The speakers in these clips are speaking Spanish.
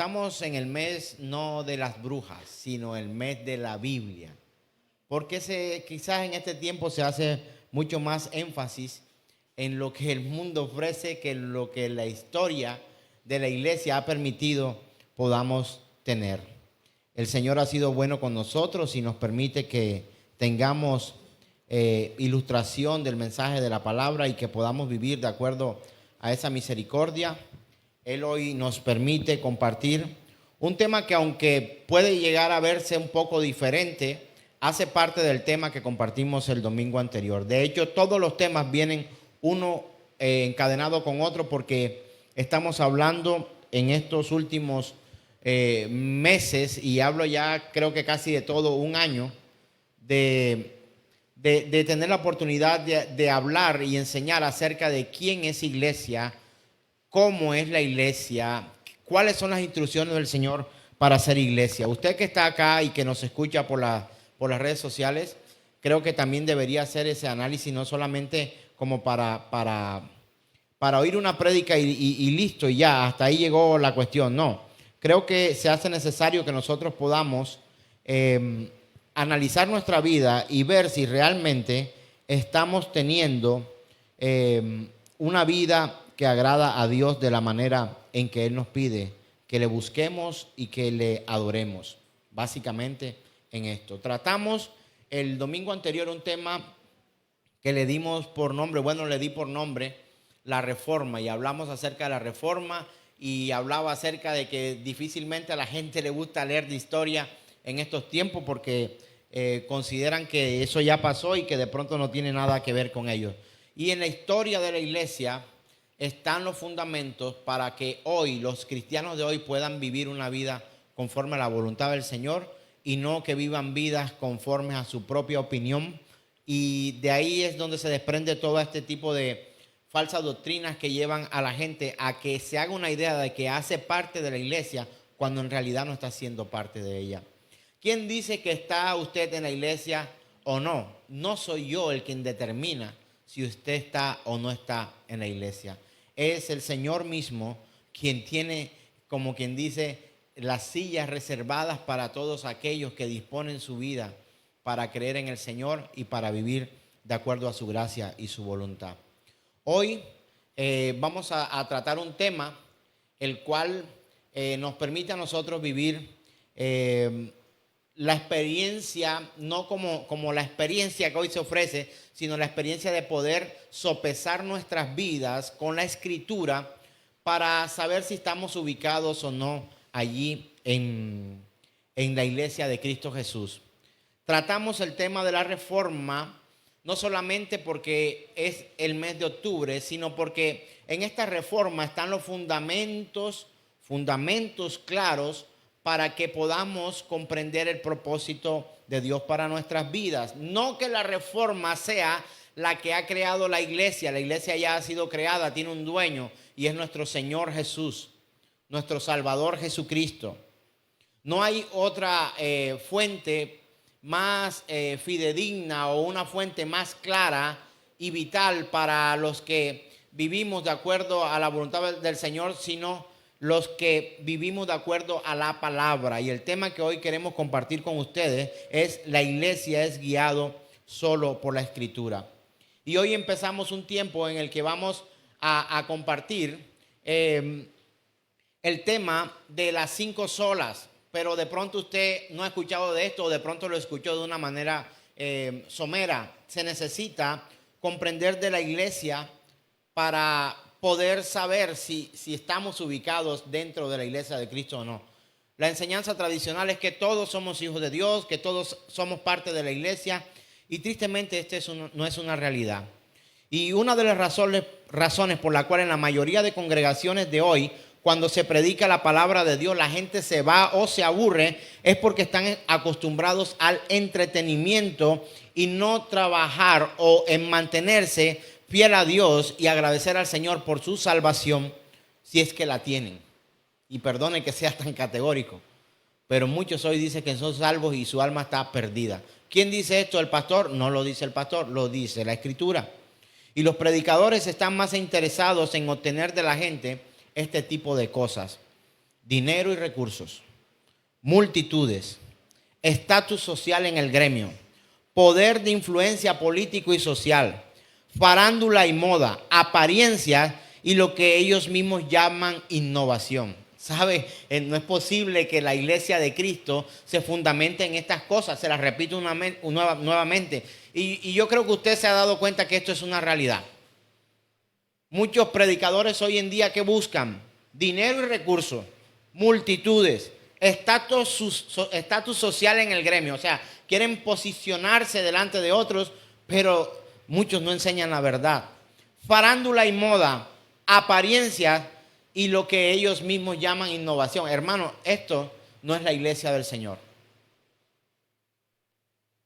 estamos en el mes no de las brujas, sino el mes de la Biblia. Porque quizás en este tiempo se hace mucho más énfasis en lo que el mundo ofrece que en lo que la historia de la iglesia ha permitido podamos tener. El Señor ha sido bueno con nosotros y nos permite que tengamos ilustración del mensaje de la palabra y que podamos vivir de acuerdo a esa misericordia. Él hoy nos permite compartir un tema que, aunque puede llegar a verse un poco diferente, hace parte del tema que compartimos el domingo anterior. De hecho, todos los temas vienen uno encadenado con otro, porque estamos hablando en estos últimos meses, y hablo ya creo que casi de todo un año, de tener la oportunidad de hablar y enseñar acerca de quién es iglesia, cómo es la iglesia, cuáles son las instrucciones del Señor para ser iglesia. Usted que está acá y que nos escucha por las redes sociales, creo que también debería hacer ese análisis, no solamente como para oír una prédica y listo, y ya, hasta ahí llegó la cuestión. No, creo que se hace necesario que nosotros podamos analizar nuestra vida y ver si realmente estamos teniendo una vida que agrada a Dios de la manera en que Él nos pide que le busquemos y que le adoremos. Básicamente en esto. Tratamos el domingo anterior un tema que le dimos por nombre, le di por nombre la reforma, y hablamos acerca de la reforma y hablaba acerca de que difícilmente a la gente le gusta leer de historia en estos tiempos porque consideran que eso ya pasó y que de pronto no tiene nada que ver con ellos. Y en la historia de la iglesia están los fundamentos para que hoy, los cristianos de hoy, puedan vivir una vida conforme a la voluntad del Señor y no que vivan vidas conformes a su propia opinión. Y de ahí es donde se desprende todo este tipo de falsas doctrinas que llevan a la gente a que se haga una idea de que hace parte de la iglesia cuando en realidad no está siendo parte de ella. ¿Quién dice que está usted en la iglesia o no? No soy yo el quien determina si usted está o no está en la iglesia. Es el Señor mismo quien tiene, como quien dice, las sillas reservadas para todos aquellos que disponen su vida para creer en el Señor y para vivir de acuerdo a su gracia y su voluntad. Hoy vamos a tratar un tema el cual nos permite a nosotros vivir la experiencia, no como la experiencia que hoy se ofrece, sino la experiencia de poder sopesar nuestras vidas con la Escritura para saber si estamos ubicados o no allí en la iglesia de Cristo Jesús. Tratamos el tema de la reforma no solamente porque es el mes de octubre, sino porque en esta reforma están los fundamentos claros para que podamos comprender el propósito de Dios para nuestras vidas. No que la reforma sea la que ha creado la iglesia ya ha sido creada, tiene un dueño y es nuestro Señor Jesús, nuestro Salvador Jesucristo. No hay otra fuente más fidedigna o una fuente más clara y vital para los que vivimos de acuerdo a la voluntad del Señor, sino los que vivimos de acuerdo a la palabra. Y el tema que hoy queremos compartir con ustedes es: la iglesia es guiado solo por la Escritura. Y hoy empezamos un tiempo en el que vamos a compartir el tema de las 5 solas. Pero de pronto usted no ha escuchado de esto, o de pronto lo escuchó de una manera somera. Se necesita comprender de la iglesia para poder saber si estamos ubicados dentro de la iglesia de Cristo o no. La enseñanza tradicional es que todos somos hijos de Dios, que todos somos parte de la iglesia, y tristemente no es una realidad. Y una de las razones por la cual en la mayoría de congregaciones de hoy, cuando se predica la palabra de Dios, la gente se va o se aburre, es porque están acostumbrados al entretenimiento y no trabajar o en mantenerse fiel a Dios y agradecer al Señor por su salvación, si es que la tienen. Y perdone que sea tan categórico, pero muchos hoy dicen que son salvos y su alma está perdida. ¿Quién dice esto? ¿El pastor? No lo dice el pastor, lo dice la Escritura. Y los predicadores están más interesados en obtener de la gente este tipo de cosas. dinero y recursos, multitudes, estatus social en el gremio, poder de influencia político y social, farándula y moda, apariencia y lo que ellos mismos llaman innovación. ¿Sabe? No es posible que la iglesia de Cristo se fundamente en estas cosas. Se las repito nuevamente. Y yo creo que usted se ha dado cuenta que esto es una realidad. Muchos predicadores hoy en día que buscan dinero y recursos, multitudes, estatus social en el gremio. O sea, quieren posicionarse delante de otros, pero muchos no enseñan la verdad. Farándula y moda, apariencias y lo que ellos mismos llaman innovación. Hermano, esto no es la iglesia del Señor.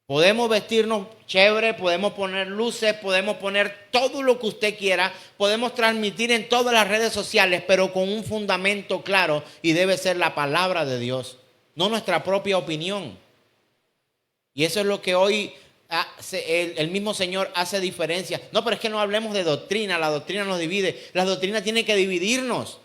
Podemos vestirnos chévere, podemos poner luces, podemos poner todo lo que usted quiera, podemos transmitir en todas las redes sociales, pero con un fundamento claro, y debe ser la palabra de Dios, no nuestra propia opinión. Y eso es lo que hoy el mismo Señor hace diferencia. No, pero es que no hablemos de doctrina, la doctrina nos divide. La doctrina tiene que dividirnos.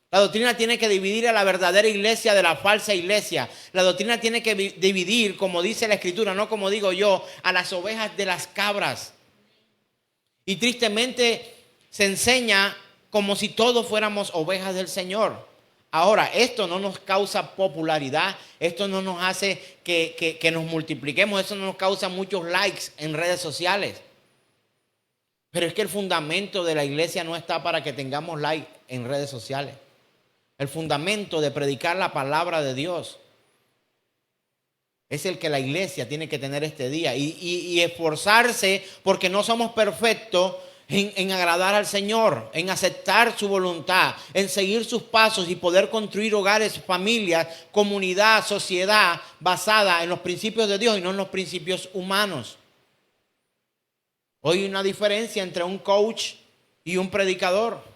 La doctrina tiene que dividir a la verdadera iglesia de la falsa iglesia. La doctrina tiene que dividir, como dice la Escritura, no como digo yo, a las ovejas de las cabras. Y tristemente se enseña como si todos fuéramos ovejas del Señor. Ahora, esto no nos causa popularidad, esto no nos hace que nos multipliquemos, esto no nos causa muchos likes en redes sociales. Pero es que el fundamento de la iglesia no está para que tengamos like en redes sociales. El fundamento de predicar la palabra de Dios es el que la iglesia tiene que tener este día y esforzarse, porque no somos perfectos, en agradar al Señor, en aceptar su voluntad, en seguir sus pasos y poder construir hogares, familias, comunidad, sociedad basada en los principios de Dios y no en los principios humanos. Hoy hay una diferencia entre un coach y un predicador,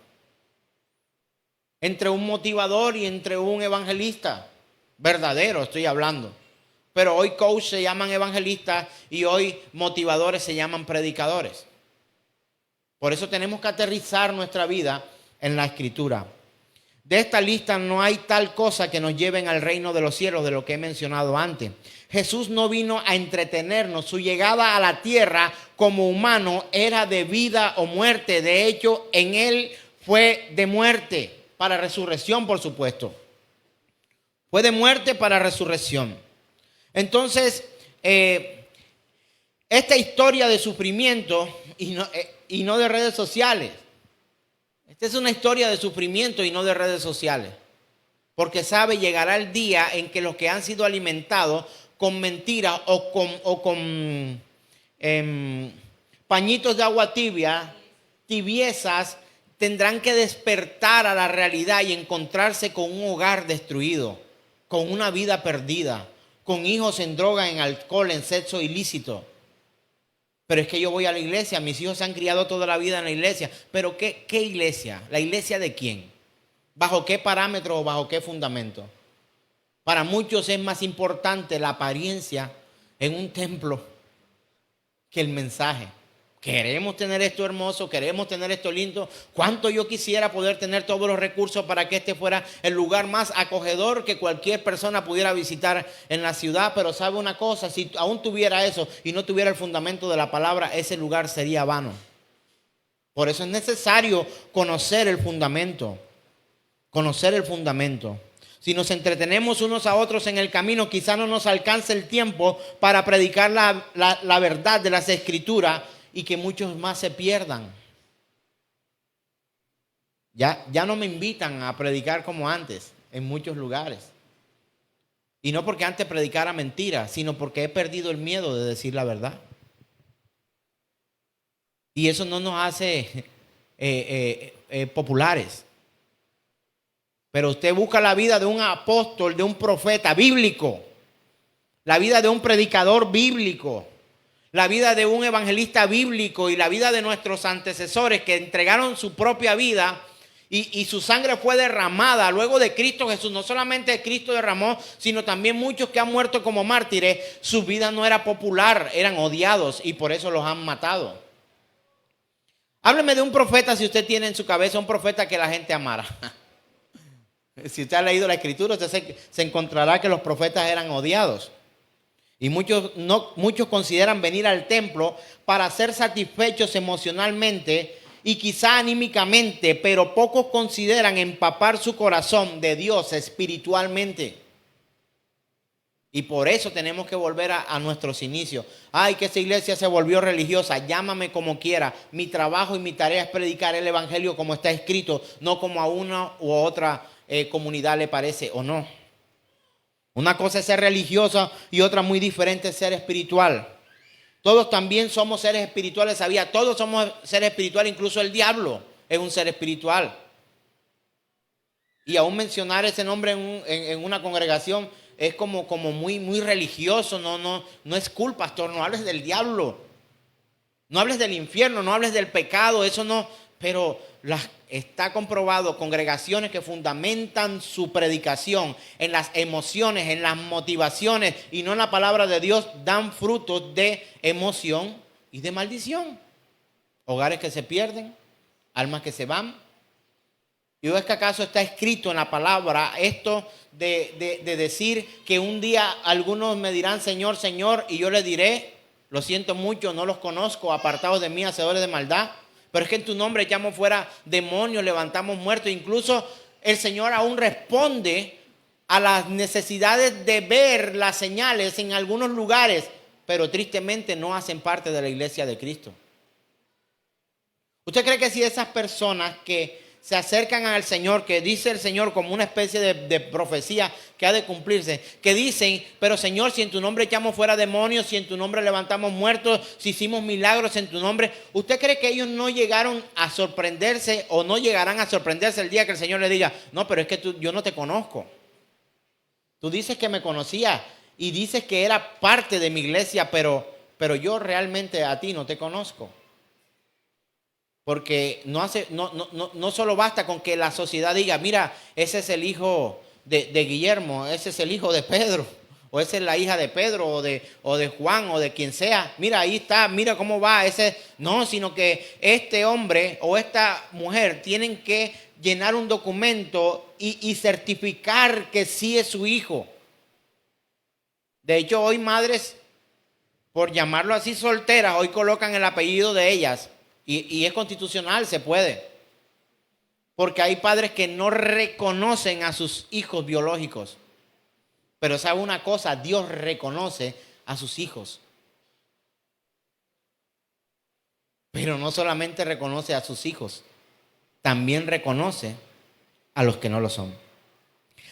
entre un motivador y entre un evangelista verdadero, estoy hablando. Pero hoy coach se llaman evangelistas y hoy motivadores se llaman predicadores. Por eso tenemos que aterrizar nuestra vida en la Escritura. De esta lista no hay tal cosa que nos lleven al reino de los cielos, de lo que he mencionado antes. Jesús no vino a entretenernos. Su llegada a la tierra como humano era de vida o muerte. De hecho, en él fue de muerte para resurrección, por supuesto. Fue de muerte para resurrección. Entonces, esta historia de sufrimiento y no de redes sociales. Esta es una historia de sufrimiento y no de redes sociales. Porque sabe, llegará el día en que los que han sido alimentados con mentiras o con pañitos de agua tibia, tibiezas, tendrán que despertar a la realidad y encontrarse con un hogar destruido, con una vida perdida, con hijos en droga, en alcohol, en sexo ilícito. Pero es que yo voy a la iglesia, mis hijos se han criado toda la vida en la iglesia. ¿Pero qué iglesia? ¿La iglesia de quién? ¿Bajo qué parámetro o bajo qué fundamento? Para muchos es más importante la apariencia en un templo que el mensaje. Queremos tener esto hermoso, queremos tener esto lindo. ¿Cuánto yo quisiera poder tener todos los recursos para que este fuera el lugar más acogedor que cualquier persona pudiera visitar en la ciudad? Pero sabe una cosa, si aún tuviera eso y no tuviera el fundamento de la palabra, ese lugar sería vano. Por eso es necesario conocer el fundamento. Conocer el fundamento. Si nos entretenemos unos a otros en el camino, quizá no nos alcance el tiempo para predicar la verdad de las Escrituras, y que muchos más se pierdan. Ya no me invitan a predicar como antes en muchos lugares. Y no porque antes predicara mentiras, sino porque he perdido el miedo de decir la verdad. Y eso no nos hace populares. Pero usted busca la vida de un apóstol, de un profeta bíblico, la vida de un predicador bíblico, la vida de un evangelista bíblico y la vida de nuestros antecesores que entregaron su propia vida y su sangre fue derramada luego de Cristo Jesús. No solamente Cristo derramó, sino también muchos que han muerto como mártires. Su vida no era popular, eran odiados y por eso los han matado. Hábleme de un profeta, si usted tiene en su cabeza un profeta que la gente amara. Si usted ha leído la Escritura, usted se encontrará que los profetas eran odiados. Y muchos consideran venir al templo para ser satisfechos emocionalmente y quizá anímicamente, pero pocos consideran empapar su corazón de Dios espiritualmente. Y por eso tenemos que volver a nuestros inicios. Ay, que esa iglesia se volvió religiosa. Llámame como quiera. Mi trabajo y mi tarea es predicar el evangelio como está escrito, no como a una u otra comunidad le parece o no. Una cosa es ser religiosa y otra muy diferente es ser espiritual. Todos también somos seres espirituales, ¿sabía? Todos somos seres espirituales, incluso el diablo es un ser espiritual. Y aún mencionar ese nombre en una congregación es como muy religioso. No es cool, pastor. No hables del diablo. No hables del infierno, no hables del pecado. Eso no. Pero está comprobado, congregaciones que fundamentan su predicación en las emociones, en las motivaciones y no en la palabra de Dios, dan frutos de emoción y de maldición. Hogares que se pierden, almas que se van. ¿Y es que acaso está escrito en la palabra esto de decir que un día algunos me dirán Señor, Señor, y yo les diré, lo siento mucho, no los conozco, apartados de mí, hacedores de maldad? Pero es que en tu nombre echamos fuera demonios, levantamos muertos. Incluso el Señor aún responde a las necesidades de ver las señales en algunos lugares, pero tristemente no hacen parte de la iglesia de Cristo. ¿Usted cree que si esas personas que se acercan al Señor, que dice el Señor como una especie de profecía que ha de cumplirse, que dicen, pero Señor, si en tu nombre echamos fuera demonios, si en tu nombre levantamos muertos, si hicimos milagros en tu nombre, ¿usted cree que ellos no llegaron a sorprenderse o no llegarán a sorprenderse el día que el Señor le diga, no, pero es que yo no te conozco? Tú dices que me conocías y dices que era parte de mi iglesia, pero yo realmente a ti no te conozco. Porque no solo basta con que la sociedad diga, mira, ese es el hijo de Guillermo, ese es el hijo de Pedro, o esa es la hija de Pedro, o de Juan, o de quien sea. Mira, ahí está, mira cómo va ese. No, sino que este hombre o esta mujer tienen que llenar un documento y certificar que sí es su hijo. De hecho, hoy madres, por llamarlo así, solteras, hoy colocan el apellido de ellas. Y es constitucional, se puede. Porque hay padres que no reconocen a sus hijos biológicos. Pero sabe una cosa, Dios reconoce a sus hijos. Pero no solamente reconoce a sus hijos, también reconoce a los que no lo son.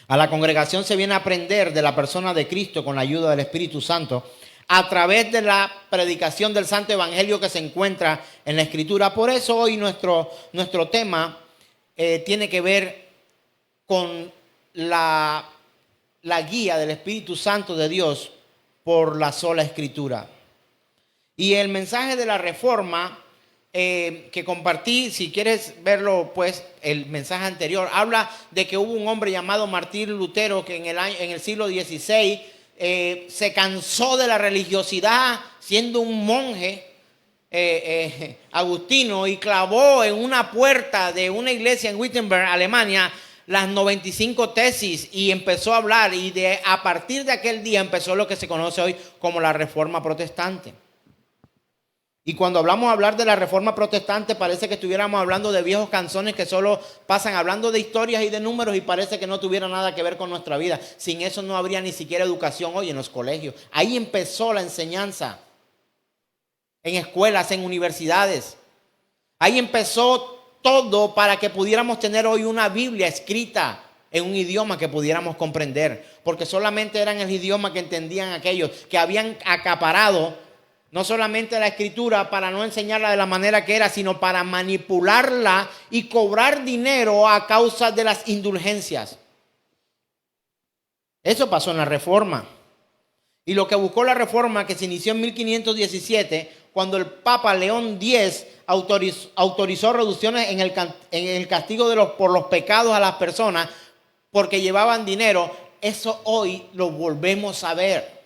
A la congregación se viene a aprender de la persona de Cristo con la ayuda del Espíritu Santo a través de la predicación del Santo Evangelio que se encuentra en la Escritura. Por eso hoy nuestro tema tiene que ver con la guía del Espíritu Santo de Dios por la sola Escritura. Y el mensaje de la Reforma que compartí, si quieres verlo, pues el mensaje anterior, habla de que hubo un hombre llamado Martín Lutero que en el siglo XVI se cansó de la religiosidad siendo un monje agustino y clavó en una puerta de una iglesia en Wittenberg, Alemania, las 95 tesis y empezó a hablar y a partir de aquel día empezó lo que se conoce hoy como la Reforma Protestante. Y cuando hablar de la Reforma Protestante parece que estuviéramos hablando de viejos canzones que solo pasan hablando de historias y de números y parece que no tuviera nada que ver con nuestra vida. Sin eso no habría ni siquiera educación hoy en los colegios. Ahí empezó la enseñanza. En escuelas, en universidades. Ahí empezó todo para que pudiéramos tener hoy una Biblia escrita en un idioma que pudiéramos comprender. Porque solamente eran el idioma que entendían aquellos que habían acaparado no solamente la Escritura para no enseñarla de la manera que era, sino para manipularla y cobrar dinero a causa de las indulgencias. Eso pasó en la Reforma. Y lo que buscó la Reforma, que se inició en 1517, cuando el Papa León X autorizó reducciones en el castigo por los pecados a las personas porque llevaban dinero, eso hoy lo volvemos a ver.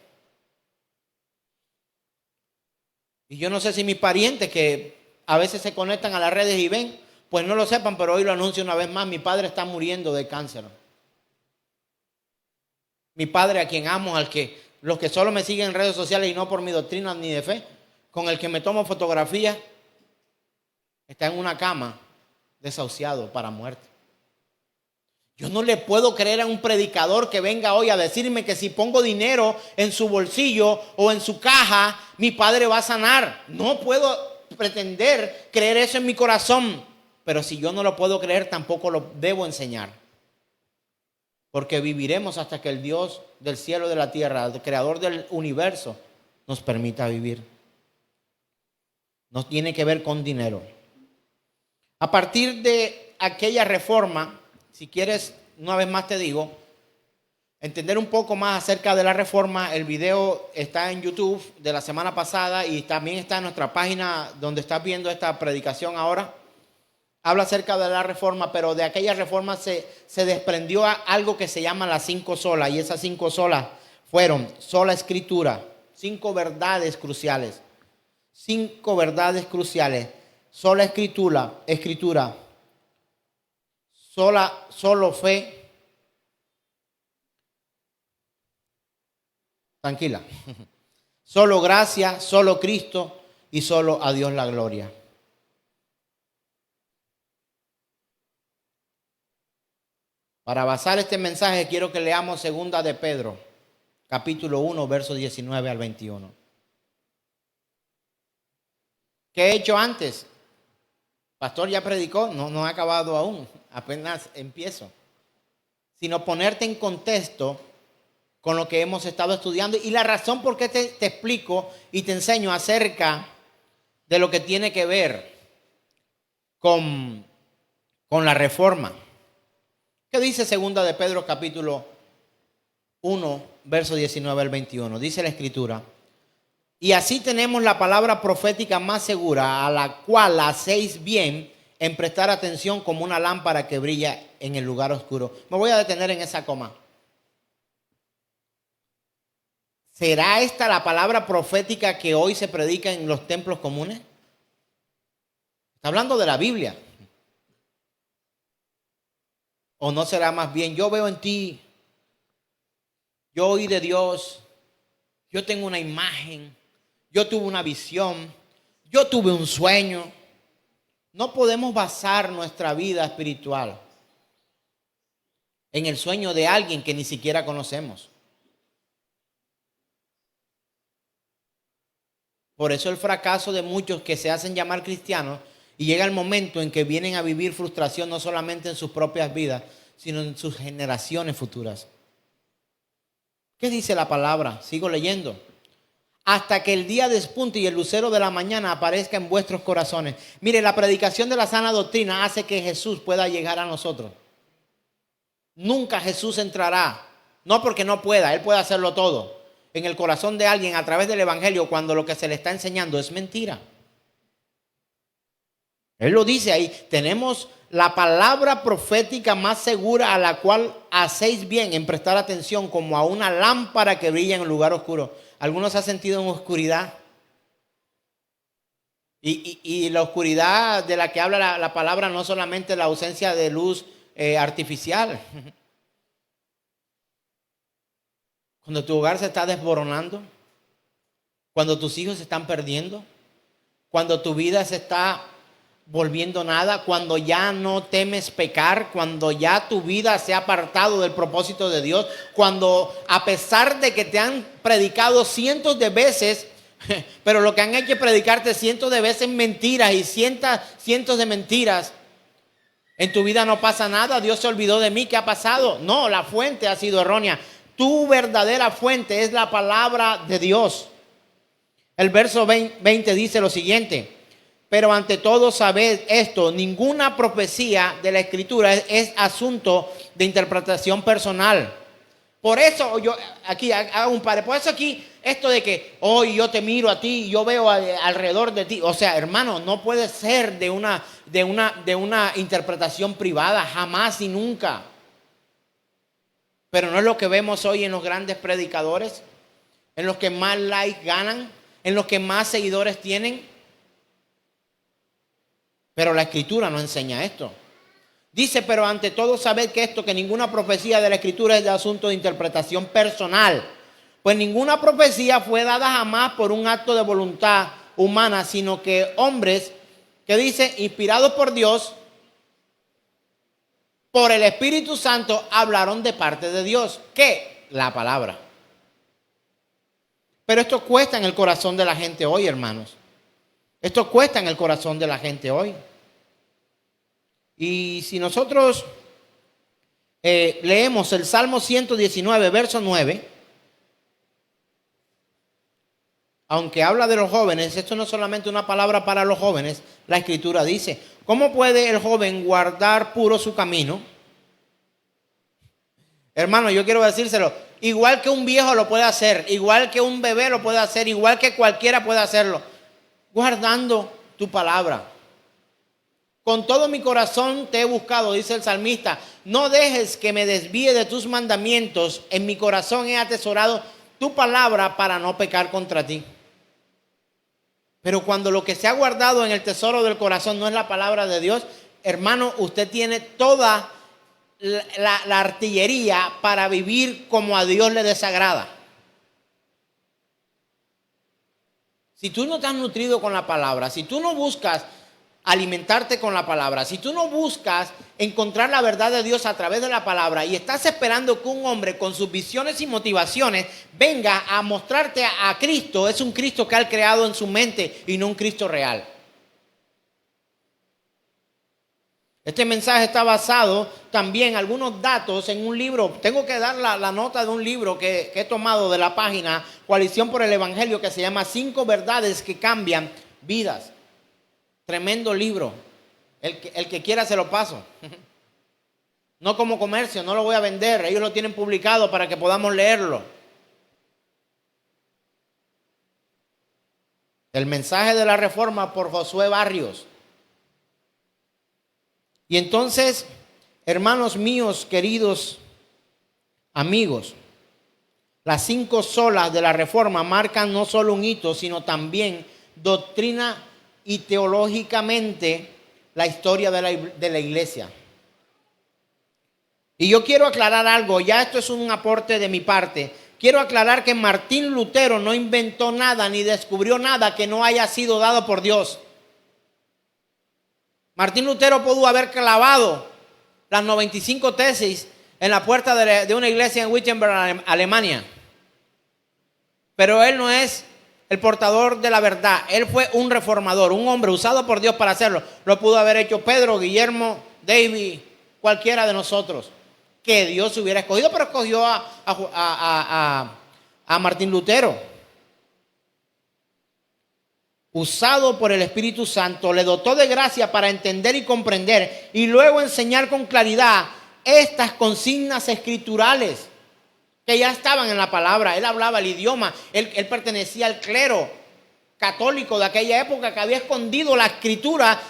Y yo no sé si mis parientes que a veces se conectan a las redes y ven, pues no lo sepan, pero hoy lo anuncio una vez más, mi padre está muriendo de cáncer. Mi Padre, a quien amo, los que solo me siguen en redes sociales y no por mi doctrina ni de fe, con el que me tomo fotografías, está en una cama desahuciado para muerte. Yo no le puedo creer a un predicador que venga hoy a decirme que si pongo dinero en su bolsillo o en su caja, mi Padre va a sanar. No puedo pretender creer eso en mi corazón. Pero si yo no lo puedo creer, tampoco lo debo enseñar. Porque viviremos hasta que el Dios del cielo y de la tierra, el creador del universo, nos permita vivir. No tiene que ver con dinero. A partir de aquella reforma, si quieres, una vez más te digo, entender un poco más acerca de la reforma, el video está en YouTube de la semana pasada y también está en nuestra página donde estás viendo esta predicación ahora. Habla acerca de la reforma, pero de aquella reforma se desprendió algo que se llama las 5 solas, y esas 5 solas fueron sola escritura, 5 verdades cruciales, 5 verdades cruciales, sola escritura, solo fe, tranquila, solo gracia, solo Cristo y solo a Dios la gloria. Para basar este mensaje quiero que leamos 2 de Pedro, capítulo 1, versos 19 al 21. ¿Qué he hecho antes? Pastor ya predicó, no ha acabado aún, apenas empiezo. Sino ponerte en contexto con lo que hemos estado estudiando y la razón por qué te explico y te enseño acerca de lo que tiene que ver con la reforma. ¿Qué dice 2 de Pedro capítulo 1, verso 19 al 21? Dice la Escritura: y así tenemos la palabra profética más segura, a la cual hacéis bien en prestar atención como una lámpara que brilla en el lugar oscuro. Me voy a detener en esa coma. ¿Será esta la palabra profética que hoy se predica en los templos comunes? Está hablando de la Biblia. ¿O no será más bien, yo veo en ti, yo oí de Dios, yo tengo una imagen, yo tuve una visión, yo tuve un sueño? No podemos basar nuestra vida espiritual en el sueño de alguien que ni siquiera conocemos. Por eso el fracaso de muchos que se hacen llamar cristianos, y llega el momento en que vienen a vivir frustración no solamente en sus propias vidas, sino en sus generaciones futuras. ¿Qué dice la palabra? Sigo leyendo. Hasta que el día despunte y el lucero de la mañana aparezca en vuestros corazones. Mire, la predicación de la sana doctrina hace que Jesús pueda llegar a nosotros. Nunca Jesús entrará, no porque no pueda, Él puede hacerlo todo, en el corazón de alguien a través del evangelio cuando lo que se le está enseñando es mentira. Él lo dice ahí, tenemos la palabra profética más segura, a la cual hacéis bien en prestar atención como a una lámpara que brilla en el lugar oscuro. ¿Algunos se han sentido en oscuridad? Y la oscuridad de la que habla la palabra no solamente la ausencia de luz artificial. Cuando tu hogar se está desboronando, cuando tus hijos se están perdiendo, cuando tu vida se está volviendo nada, cuando ya no temes pecar, cuando ya tu vida se ha apartado del propósito de Dios, cuando a pesar de que te han predicado cientos de veces, pero lo que han hecho es predicarte cientos de veces mentiras y cientos de mentiras, en tu vida no pasa nada. Dios se olvidó de mí. ¿Qué ha pasado? No, la fuente ha sido errónea. Tu verdadera fuente es la palabra de Dios. El verso 20 dice lo siguiente: pero ante todo sabed esto, ninguna profecía de la Escritura es asunto de interpretación personal. Por eso yo aquí hago un par. Por eso aquí esto de que hoy yo te miro a ti y yo veo alrededor de ti. O sea, hermano, no puede ser de una interpretación privada, jamás y nunca. Pero no es lo que vemos hoy en los grandes predicadores, en los que más likes ganan, en los que más seguidores tienen. Pero la Escritura no enseña esto. Dice, pero ante todo sabed que ninguna profecía de la Escritura es de asunto de interpretación personal. Pues ninguna profecía fue dada jamás por un acto de voluntad humana, sino que hombres, que dice, inspirados por Dios, por el Espíritu Santo, hablaron de parte de Dios. ¿Qué? La palabra. Pero esto cuesta en el corazón de la gente hoy, hermanos. Esto cuesta en el corazón de la gente hoy. Y si nosotros leemos el Salmo 119, verso 9, aunque habla de los jóvenes, esto no es solamente una palabra para los jóvenes, la Escritura dice, ¿cómo puede el joven guardar puro su camino? Hermano, yo quiero decírselo, igual que un viejo lo puede hacer, igual que un bebé lo puede hacer, igual que cualquiera puede hacerlo, guardando tu palabra. Con todo mi corazón te he buscado, dice el salmista. No dejes que me desvíe de tus mandamientos. En mi corazón he atesorado tu palabra para no pecar contra ti. Pero cuando lo que se ha guardado en el tesoro del corazón no es la palabra de Dios, hermano, usted tiene toda la artillería para vivir como a Dios le desagrada. Si tú no te has nutrido con la palabra, si tú no buscas alimentarte con la palabra, si tú no buscas encontrar la verdad de Dios a través de la palabra y estás esperando que un hombre con sus visiones y motivaciones venga a mostrarte a Cristo, es un Cristo que ha creado en su mente y no un Cristo real. Este mensaje está basado también en algunos datos en un libro. Tengo que dar la nota de un libro que he tomado de la página Coalición por el Evangelio, que se llama 5 verdades que cambian vidas. Tremendo libro. El que quiera se lo paso. No como comercio, no lo voy a vender. Ellos lo tienen publicado para que podamos leerlo. El mensaje de la Reforma por Josué Barrios. Y entonces, hermanos míos, queridos amigos, las 5 solas de la Reforma marcan no solo un hito, sino también doctrina y teológicamente la historia de la iglesia. Y yo quiero aclarar algo, ya esto es un aporte de mi parte. Quiero aclarar que Martín Lutero no inventó nada ni descubrió nada que no haya sido dado por Dios. Martín Lutero pudo haber clavado las 95 tesis en la puerta de una iglesia en Wittenberg, Alemania. Pero él no es el portador de la verdad. Él fue un reformador, un hombre usado por Dios para hacerlo. Lo pudo haber hecho Pedro, Guillermo, David, cualquiera de nosotros que Dios hubiera escogido, pero escogió a Martín Lutero. Usado por el Espíritu Santo, le dotó de gracia para entender y comprender y luego enseñar con claridad estas consignas escriturales que ya estaban en la palabra. Él hablaba el idioma, él pertenecía al clero católico de aquella época que había escondido la escritura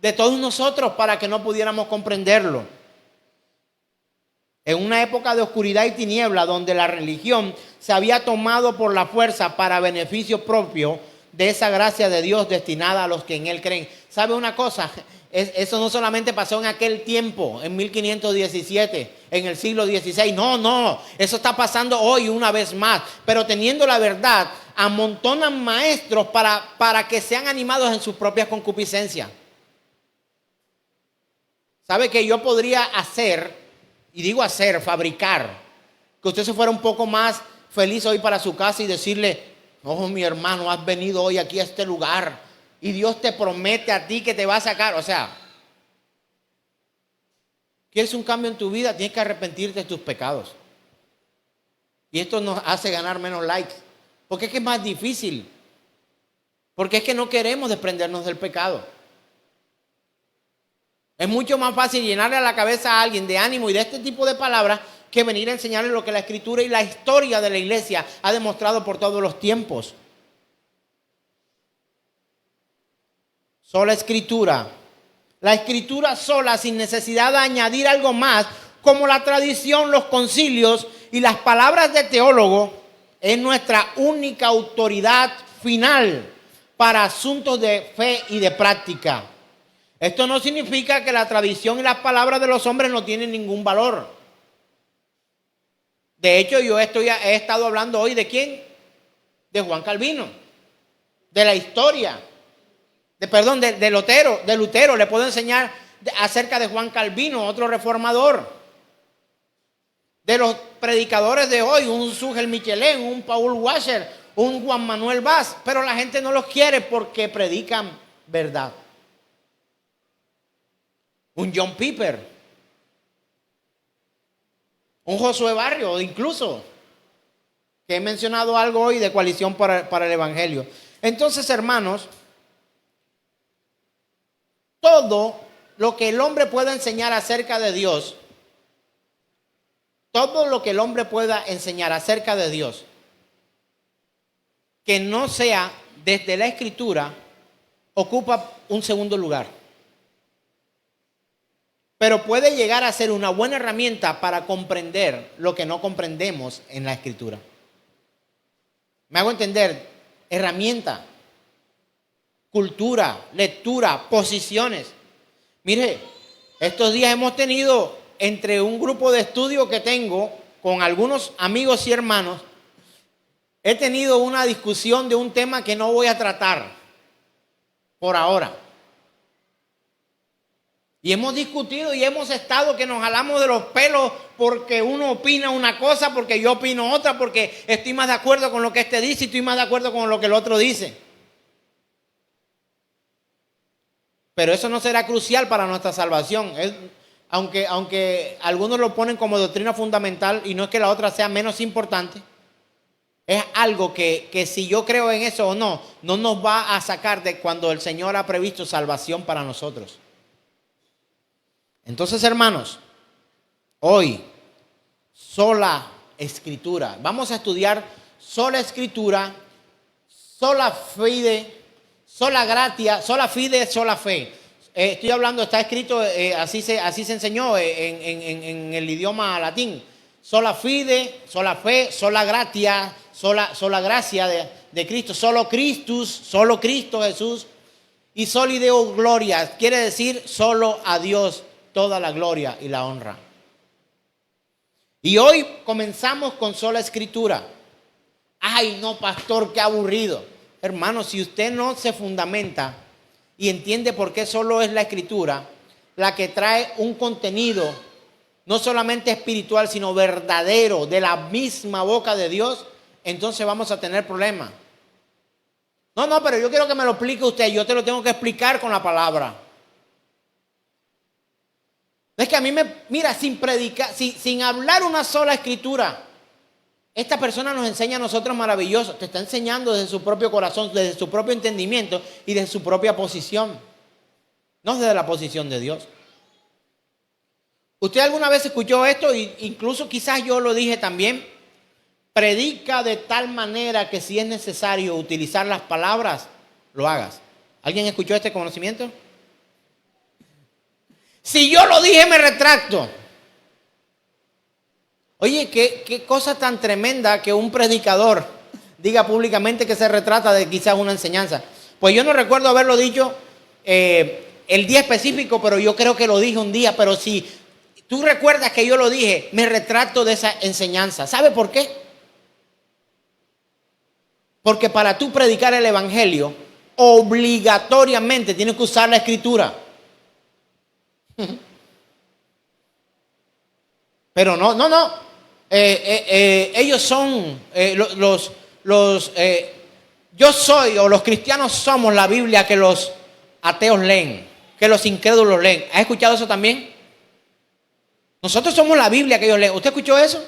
de todos nosotros para que no pudiéramos comprenderlo. En una época de oscuridad y tiniebla donde la religión se había tomado por la fuerza para beneficio propio de esa gracia de Dios destinada a los que en Él creen. ¿Sabe una cosa? Eso no solamente pasó en aquel tiempo, en 1517, en el siglo XVI. No, eso está pasando hoy una vez más. Pero teniendo la verdad, amontonan maestros para que sean animados en sus propias concupiscencias. ¿Sabe que yo podría hacer, y digo hacer, fabricar, que usted se fuera un poco más feliz hoy para su casa y decirle: oh, mi hermano, has venido hoy aquí a este lugar y Dios te promete a ti que te va a sacar? O sea, ¿quieres un cambio en tu vida? Tienes que arrepentirte de tus pecados. Y esto nos hace ganar menos likes. Porque es que es más difícil. Porque es que no queremos desprendernos del pecado. Es mucho más fácil llenarle a la cabeza a alguien de ánimo y de este tipo de palabras que venir a enseñarle lo que la Escritura y la historia de la iglesia ha demostrado por todos los tiempos. Sola Escritura. La Escritura sola, sin necesidad de añadir algo más, como la tradición, los concilios y las palabras de teólogo, es nuestra única autoridad final para asuntos de fe y de práctica. Esto no significa que la tradición y las palabras de los hombres no tienen ningún valor. De hecho, yo he estado hablando hoy ¿de quién? De Juan Calvino, de la historia, de Lutero. Le puedo enseñar acerca de Juan Calvino, otro reformador. De los predicadores de hoy, un Sugel Michelén, un Paul Washer, un Juan Manuel Vaz, pero la gente no los quiere porque predican verdad. Un John Piper, un Josué Barrio, incluso, que he mencionado algo hoy de Coalición para el Evangelio. Entonces, hermanos, todo lo que el hombre pueda enseñar acerca de Dios, todo lo que el hombre pueda enseñar acerca de Dios, que no sea desde la Escritura, ocupa un segundo lugar. Pero puede llegar a ser una buena herramienta para comprender lo que no comprendemos en la Escritura. Me hago entender, herramienta, cultura, lectura, posiciones. Mire, estos días hemos tenido entre un grupo de estudio que tengo con algunos amigos y hermanos, he tenido una discusión de un tema que no voy a tratar por ahora. Y hemos discutido y hemos estado que nos jalamos de los pelos porque uno opina una cosa, porque yo opino otra, porque estoy más de acuerdo con lo que este dice y estoy más de acuerdo con lo que el otro dice. Pero eso no será crucial para nuestra salvación. Aunque algunos lo ponen como doctrina fundamental y no es que la otra sea menos importante, es algo que si yo creo en eso o no, no nos va a sacar de cuando el Señor ha previsto salvación para nosotros. Entonces, hermanos, hoy, sola Escritura. Vamos a estudiar sola Escritura, sola fide, sola gratia, sola fide, sola fe. Estoy hablando, está escrito, así se enseñó en el idioma latín. Sola fide, sola fe, sola gratia, sola gracia de Cristo, solo Christus, solo Cristo Jesús. Y soli Deo gloria, quiere decir solo a Dios toda la gloria y la honra. Y hoy comenzamos con sola Escritura. Ay, no, pastor, qué aburrido. Hermano, si usted no se fundamenta y entiende por qué solo es la Escritura la que trae un contenido no solamente espiritual, sino verdadero, de la misma boca de Dios, entonces vamos a tener problemas. No, pero yo quiero que me lo explique usted. Yo te lo tengo que explicar con la palabra. Es que a mí mira, sin predicar, sin hablar una sola Escritura, esta persona nos enseña a nosotros maravilloso. Te está enseñando desde su propio corazón, desde su propio entendimiento y desde su propia posición. No desde la posición de Dios. ¿Usted alguna vez escuchó esto? Incluso quizás yo lo dije también. Predica de tal manera que si es necesario utilizar las palabras, lo hagas. ¿Alguien escuchó este conocimiento? Si yo lo dije, me retracto. Oye, qué cosa tan tremenda que un predicador diga públicamente que se retrata de quizás una enseñanza. Pues yo no recuerdo haberlo dicho el día específico, pero yo creo que lo dije un día. Pero si tú recuerdas que yo lo dije, me retracto de esa enseñanza. ¿Sabe por qué? Porque para tú predicar el Evangelio, obligatoriamente tienes que usar la Escritura. Pero no. Ellos son yo soy, o los cristianos somos la Biblia que los ateos leen, que los incrédulos leen. ¿Has escuchado eso también? Nosotros somos la Biblia que ellos leen. ¿Usted escuchó eso?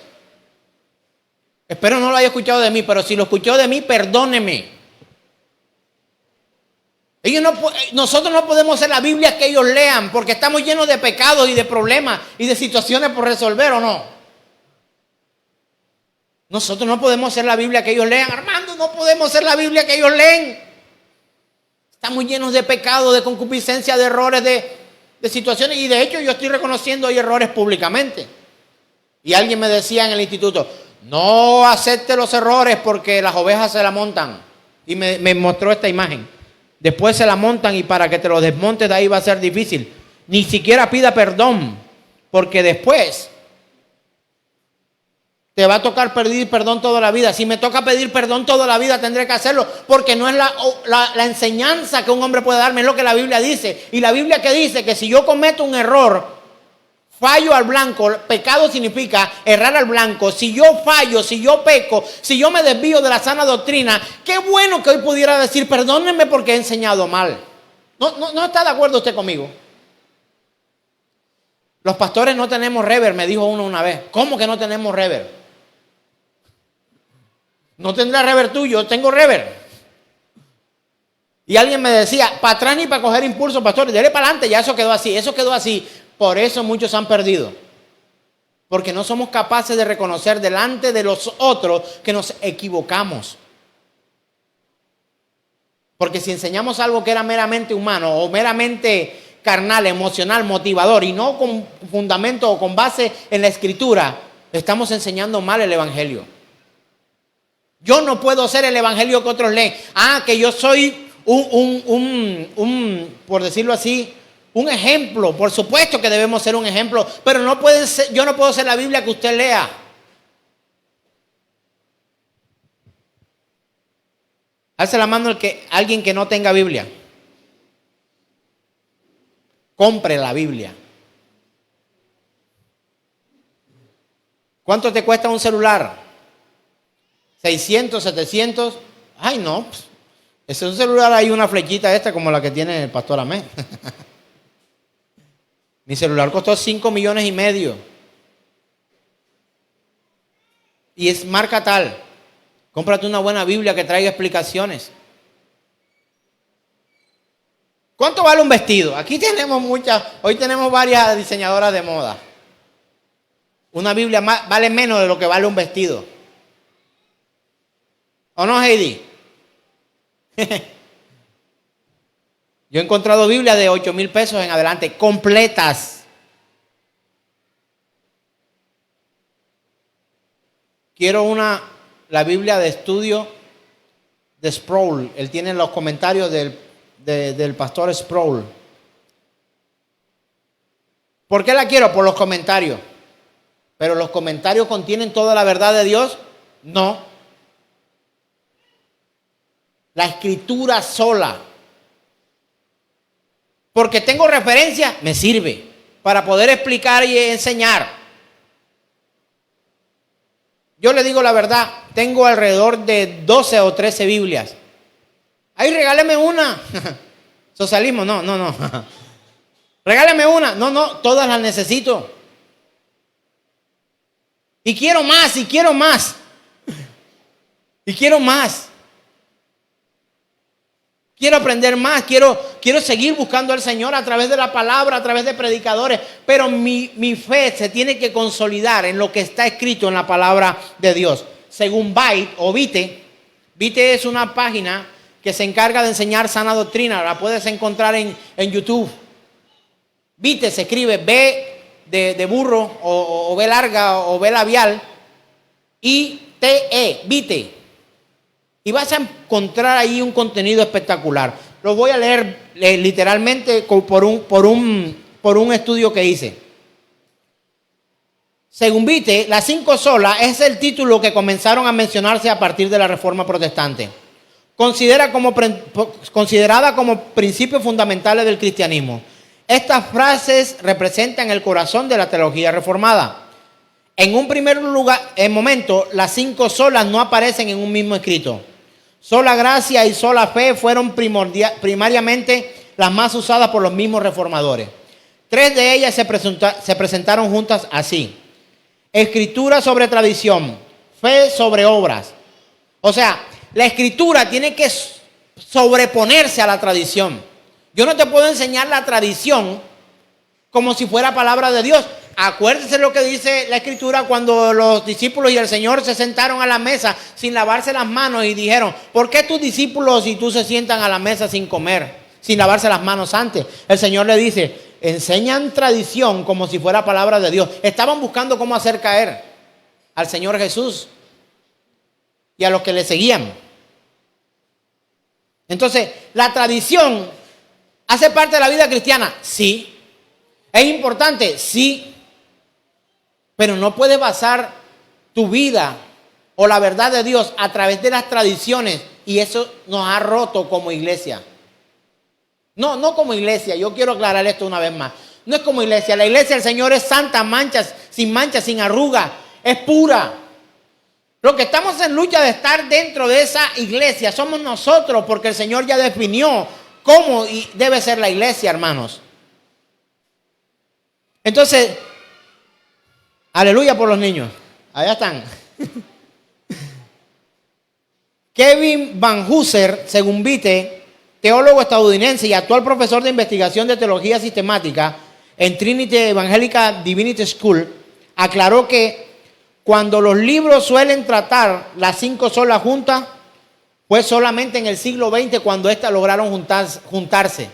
Espero no lo haya escuchado de mí, pero si lo escuchó de mí, perdóneme. Nosotros no podemos ser la Biblia que ellos lean porque estamos llenos de pecados y de problemas y de situaciones por resolver, ¿o no? Nosotros no podemos ser la Biblia que ellos lean. Armando, no podemos ser la Biblia que ellos leen. Estamos llenos de pecados, de concupiscencia, de errores, de situaciones. Y de hecho yo estoy reconociendo hoy errores públicamente. Y alguien me decía en el instituto, no acepte los errores porque las ovejas se la montan. Y me mostró esta imagen. Después se la montan y para que te lo desmontes de ahí va a ser difícil. Ni siquiera pida perdón, porque después te va a tocar pedir perdón toda la vida. Si me toca pedir perdón toda la vida, tendré que hacerlo, porque no es la enseñanza que un hombre puede darme, es lo que la Biblia dice. Y la Biblia que dice que si yo cometo un error, fallo al blanco, pecado significa errar al blanco. Si yo fallo, si yo peco, si yo me desvío de la sana doctrina, qué bueno que hoy pudiera decir, perdónenme porque he enseñado mal. ¿No está de acuerdo usted conmigo? Los pastores no tenemos rever, me dijo uno una vez. ¿Cómo que no tenemos rever? No tendrá rever tuyo, yo tengo rever. Y alguien me decía, para atrás ni para coger impulso, pastor, dele para adelante, ya eso quedó así. Por eso muchos han perdido. Porque no somos capaces de reconocer delante de los otros que nos equivocamos. Porque si enseñamos algo que era meramente humano o meramente carnal, emocional, motivador y no con fundamento o con base en la escritura, estamos enseñando mal el evangelio. Yo no puedo ser el evangelio que otros leen. Que yo soy por decirlo así, un ejemplo. Por supuesto que debemos ser un ejemplo, pero yo no puedo ser la Biblia que usted lea. Alce la mano alguien que no tenga Biblia. Compre la Biblia. ¿Cuánto te cuesta un celular? 600, 700. Ay, no. Ese es un celular, hay una flechita esta como la que tiene el pastor Amén. Mi celular costó 5,5 millones. Y es marca tal. Cómprate una buena Biblia que traiga explicaciones. ¿Cuánto vale un vestido? Aquí tenemos hoy tenemos varias diseñadoras de moda. Una Biblia vale menos de lo que vale un vestido. ¿O no, Heidi? Yo he encontrado Biblias de 8,000 pesos en adelante, completas. Quiero la Biblia de estudio de Sproul. Él tiene los comentarios del pastor Sproul. ¿Por qué la quiero? Por los comentarios. ¿Pero los comentarios contienen toda la verdad de Dios? No. La escritura sola. Porque tengo referencia, me sirve para poder explicar y enseñar. Yo le digo la verdad, tengo alrededor de 12 o 13 Biblias. Ay, regáleme una. Socialismo, no. Regáleme una. No, todas las necesito. Y quiero más, y quiero más. Y quiero más. Quiero aprender más, quiero seguir buscando al Señor a través de la palabra, a través de predicadores. Pero mi fe se tiene que consolidar en lo que está escrito en la palabra de Dios. Según Byte o Vite es una página que se encarga de enseñar sana doctrina. La puedes encontrar en YouTube. Vite se escribe B de burro o B larga o B labial. I-T-E, Vite. Y vas a encontrar ahí un contenido espectacular. Lo voy a leer literalmente por un estudio que hice. Según Vite, las 5 solas es el título que comenzaron a mencionarse a partir de la Reforma Protestante. Considerada como principios fundamentales del cristianismo. Estas frases representan el corazón de la teología reformada. En un primer momento, las 5 solas no aparecen en un mismo escrito. Sola gracia y sola fe fueron primariamente las más usadas por los mismos reformadores. 3 de ellas se presentaron juntas así: escritura sobre tradición, fe sobre obras. O sea, la escritura tiene que sobreponerse a la tradición. Yo no te puedo enseñar la tradición como si fuera palabra de Dios. Acuérdese lo que dice la escritura cuando los discípulos y el Señor se sentaron a la mesa sin lavarse las manos y dijeron: ¿por qué tus discípulos y tú se sientan a la mesa sin comer, sin lavarse las manos antes? El Señor le dice: enseñan tradición como si fuera palabra de Dios. Estaban buscando cómo hacer caer al Señor Jesús y a los que le seguían. Entonces, ¿la tradición hace parte de la vida cristiana? Sí. ¿Es importante? Sí. Pero no puedes basar tu vida o la verdad de Dios a través de las tradiciones, y eso nos ha roto como iglesia. No como iglesia, yo quiero aclarar esto una vez más. No es como iglesia, la iglesia del Señor es santa, manchas, sin arruga, es pura. Lo que estamos en lucha de estar dentro de esa iglesia somos nosotros, porque el Señor ya definió cómo debe ser la iglesia, hermanos. Entonces, aleluya por los niños. Allá están. Kevin Van Hooser, según Vite, teólogo estadounidense y actual profesor de investigación de teología sistemática en Trinity Evangelical Divinity School, aclaró que cuando los libros suelen tratar las 5 solas juntas, fue solamente en el siglo XX cuando éstas lograron juntarse.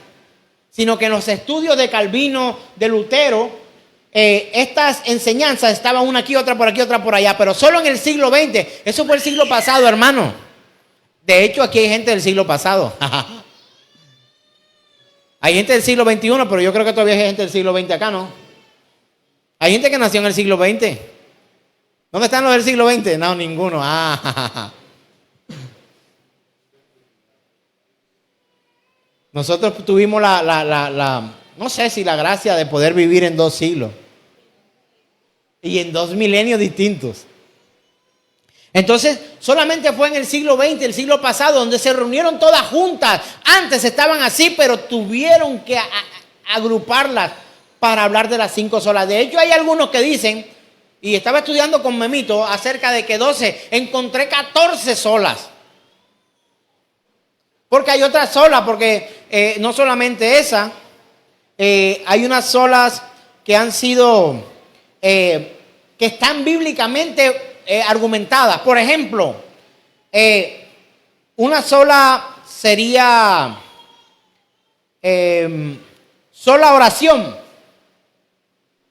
Sino que en los estudios de Calvino, de Lutero, estas enseñanzas estaban una aquí, otra por aquí, otra por allá. Pero solo en el siglo XX. Eso fue el siglo pasado, hermano. De hecho, aquí hay gente del siglo pasado. Hay gente del siglo XXI, pero yo creo que todavía hay gente del siglo XX acá, ¿no? Hay gente que nació en el siglo XX. ¿Dónde están los del siglo XX? No, ninguno. Nosotros tuvimos no sé si la gracia de poder vivir en 2 siglos. Y en 2 milenios distintos. Entonces, solamente fue en el siglo XX, el siglo pasado, donde se reunieron todas juntas. Antes estaban así, pero tuvieron que agruparlas para hablar de las 5 solas. De hecho, hay algunos que dicen, y estaba estudiando con Memito acerca de que 12, encontré 14 solas. Porque hay otras solas, porque no solamente esa, hay unas solas que han sido, que están bíblicamente argumentadas. Por ejemplo, una sola sería sola oración,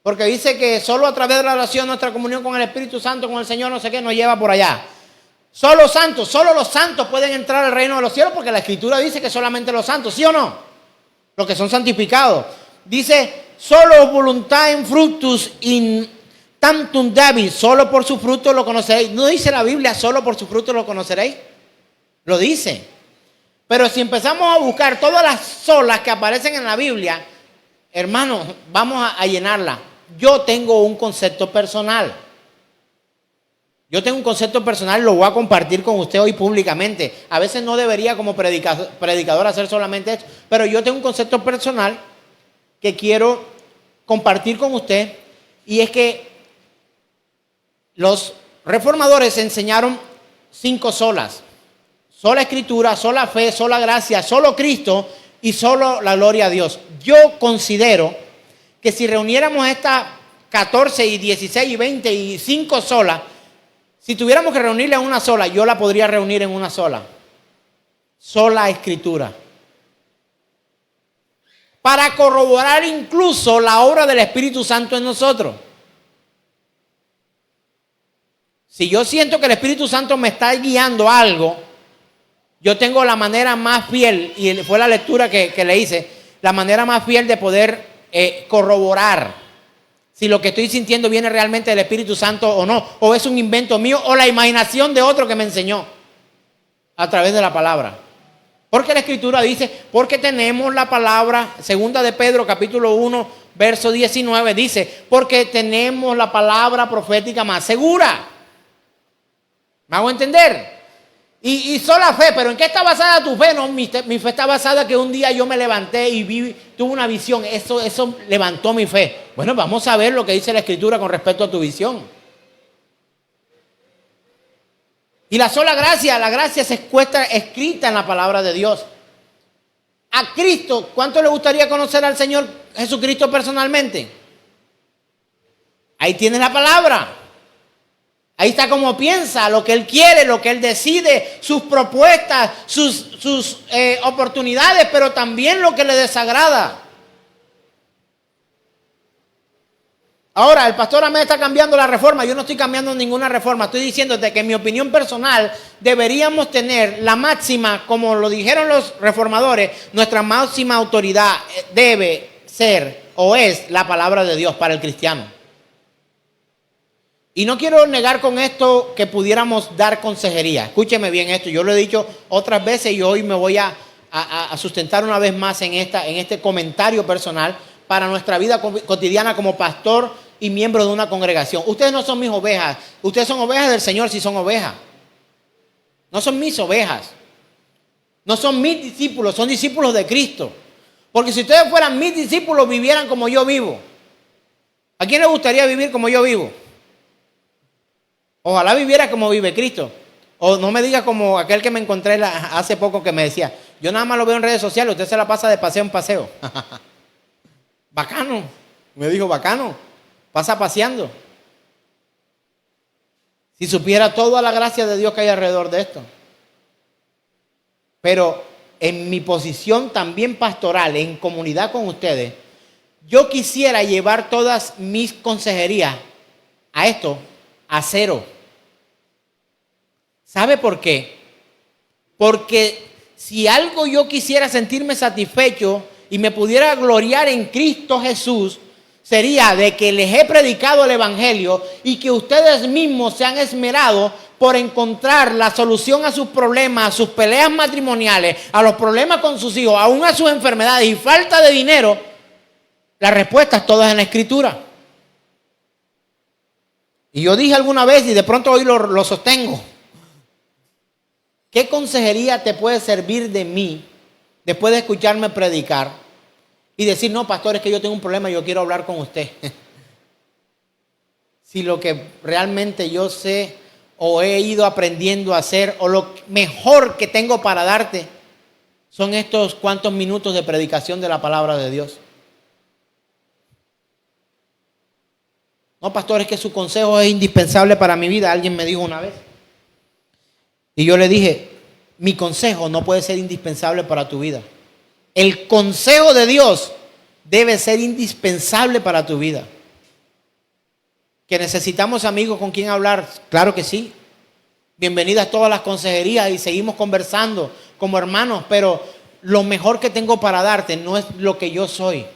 porque dice que solo a través de la oración nuestra comunión con el Espíritu Santo, con el Señor, no sé qué, nos lleva por allá. Solo los santos pueden entrar al reino de los cielos, porque la Escritura dice que solamente los santos, ¿sí o no? Los que son santificados. Dice, solo voluntatem fructus in tantum David, solo por su fruto lo conoceréis. ¿No dice la Biblia, solo por su fruto lo conoceréis? Lo dice. Pero si empezamos a buscar todas las solas que aparecen en la Biblia, hermanos, vamos a llenarla. Yo tengo un concepto personal. Lo voy a compartir con usted hoy públicamente. A veces no debería como predicador hacer solamente esto, pero yo tengo un concepto personal que quiero compartir con usted, y es que los reformadores enseñaron 5 solas: sola Escritura, sola fe, sola gracia, solo Cristo y solo la gloria a Dios. Yo considero que si reuniéramos estas 14 y 16 y 20 y 5 solas, si tuviéramos que reunirla en una sola, yo la podría reunir en una sola. Sola Escritura. Para corroborar incluso la obra del Espíritu Santo en nosotros. Si yo siento que el Espíritu Santo me está guiando a algo, yo tengo la manera más fiel, y fue la lectura que le hice, la manera más fiel de poder corroborar si lo que estoy sintiendo viene realmente del Espíritu Santo o no, o es un invento mío o la imaginación de otro que me enseñó a través de la palabra. Porque la Escritura dice, porque tenemos la palabra, segunda de Pedro capítulo 1 verso 19, dice, porque tenemos la palabra profética más segura. ¿Me hago entender? Y sola fe, pero ¿en qué está basada tu fe? No, mi fe está basada que un día yo me levanté y tuve una visión. Eso levantó mi fe. Bueno, vamos a ver lo que dice la Escritura con respecto a tu visión. Y la sola gracia, la gracia se encuentra escrita en la palabra de Dios. A Cristo, ¿cuánto le gustaría conocer al Señor Jesucristo personalmente? Ahí tienes la palabra. Ahí está cómo piensa, lo que Él quiere, lo que Él decide, sus propuestas, sus oportunidades, pero también lo que le desagrada. Ahora, el pastor Ahmed está cambiando la reforma. Yo no estoy cambiando ninguna reforma. Estoy diciéndote que en mi opinión personal deberíamos tener la máxima, como lo dijeron los reformadores, nuestra máxima autoridad debe ser o es la palabra de Dios para el cristiano. Y no quiero negar con esto que pudiéramos dar consejería. Escúcheme bien esto. Yo lo he dicho otras veces y hoy me voy a sustentar una vez más en este comentario personal para nuestra vida cotidiana como pastor y miembro de una congregación. Ustedes no son mis ovejas. Ustedes son ovejas del Señor si son ovejas. No son mis ovejas. No son mis discípulos, son discípulos de Cristo. Porque si ustedes fueran mis discípulos, vivieran como yo vivo. ¿A quién le gustaría vivir como yo vivo? Ojalá viviera como vive Cristo. O no me diga como aquel que me encontré hace poco que me decía, yo nada más lo veo en redes sociales, usted se la pasa de paseo en paseo. Bacano, me dijo bacano, pasa paseando. Si supiera toda la gracia de Dios que hay alrededor de esto. Pero en mi posición también pastoral, en comunidad con ustedes, yo quisiera llevar todas mis consejerías a esto, a cero. ¿Sabe por qué? Porque si algo yo quisiera sentirme satisfecho y me pudiera gloriar en Cristo Jesús, sería de que les he predicado el Evangelio y que ustedes mismos se han esmerado por encontrar la solución a sus problemas, a sus peleas matrimoniales, a los problemas con sus hijos, aún a sus enfermedades y falta de dinero. Las respuestas todas en la Escritura. Y yo dije alguna vez y de pronto hoy lo sostengo. ¿Qué consejería te puede servir de mí después de escucharme predicar y decir, no, pastor, es que yo tengo un problema y yo quiero hablar con usted? Si lo que realmente yo sé o he ido aprendiendo a hacer o lo mejor que tengo para darte son estos cuantos minutos de predicación de la palabra de Dios. No, pastor, es que su consejo es indispensable para mi vida. Alguien me dijo una vez. Y yo le dije, mi consejo no puede ser indispensable para tu vida. El consejo de Dios debe ser indispensable para tu vida. ¿Que necesitamos amigos con quien hablar? Claro que sí. Bienvenidas todas las consejerías y seguimos conversando como hermanos, pero lo mejor que tengo para darte no es lo que yo soy,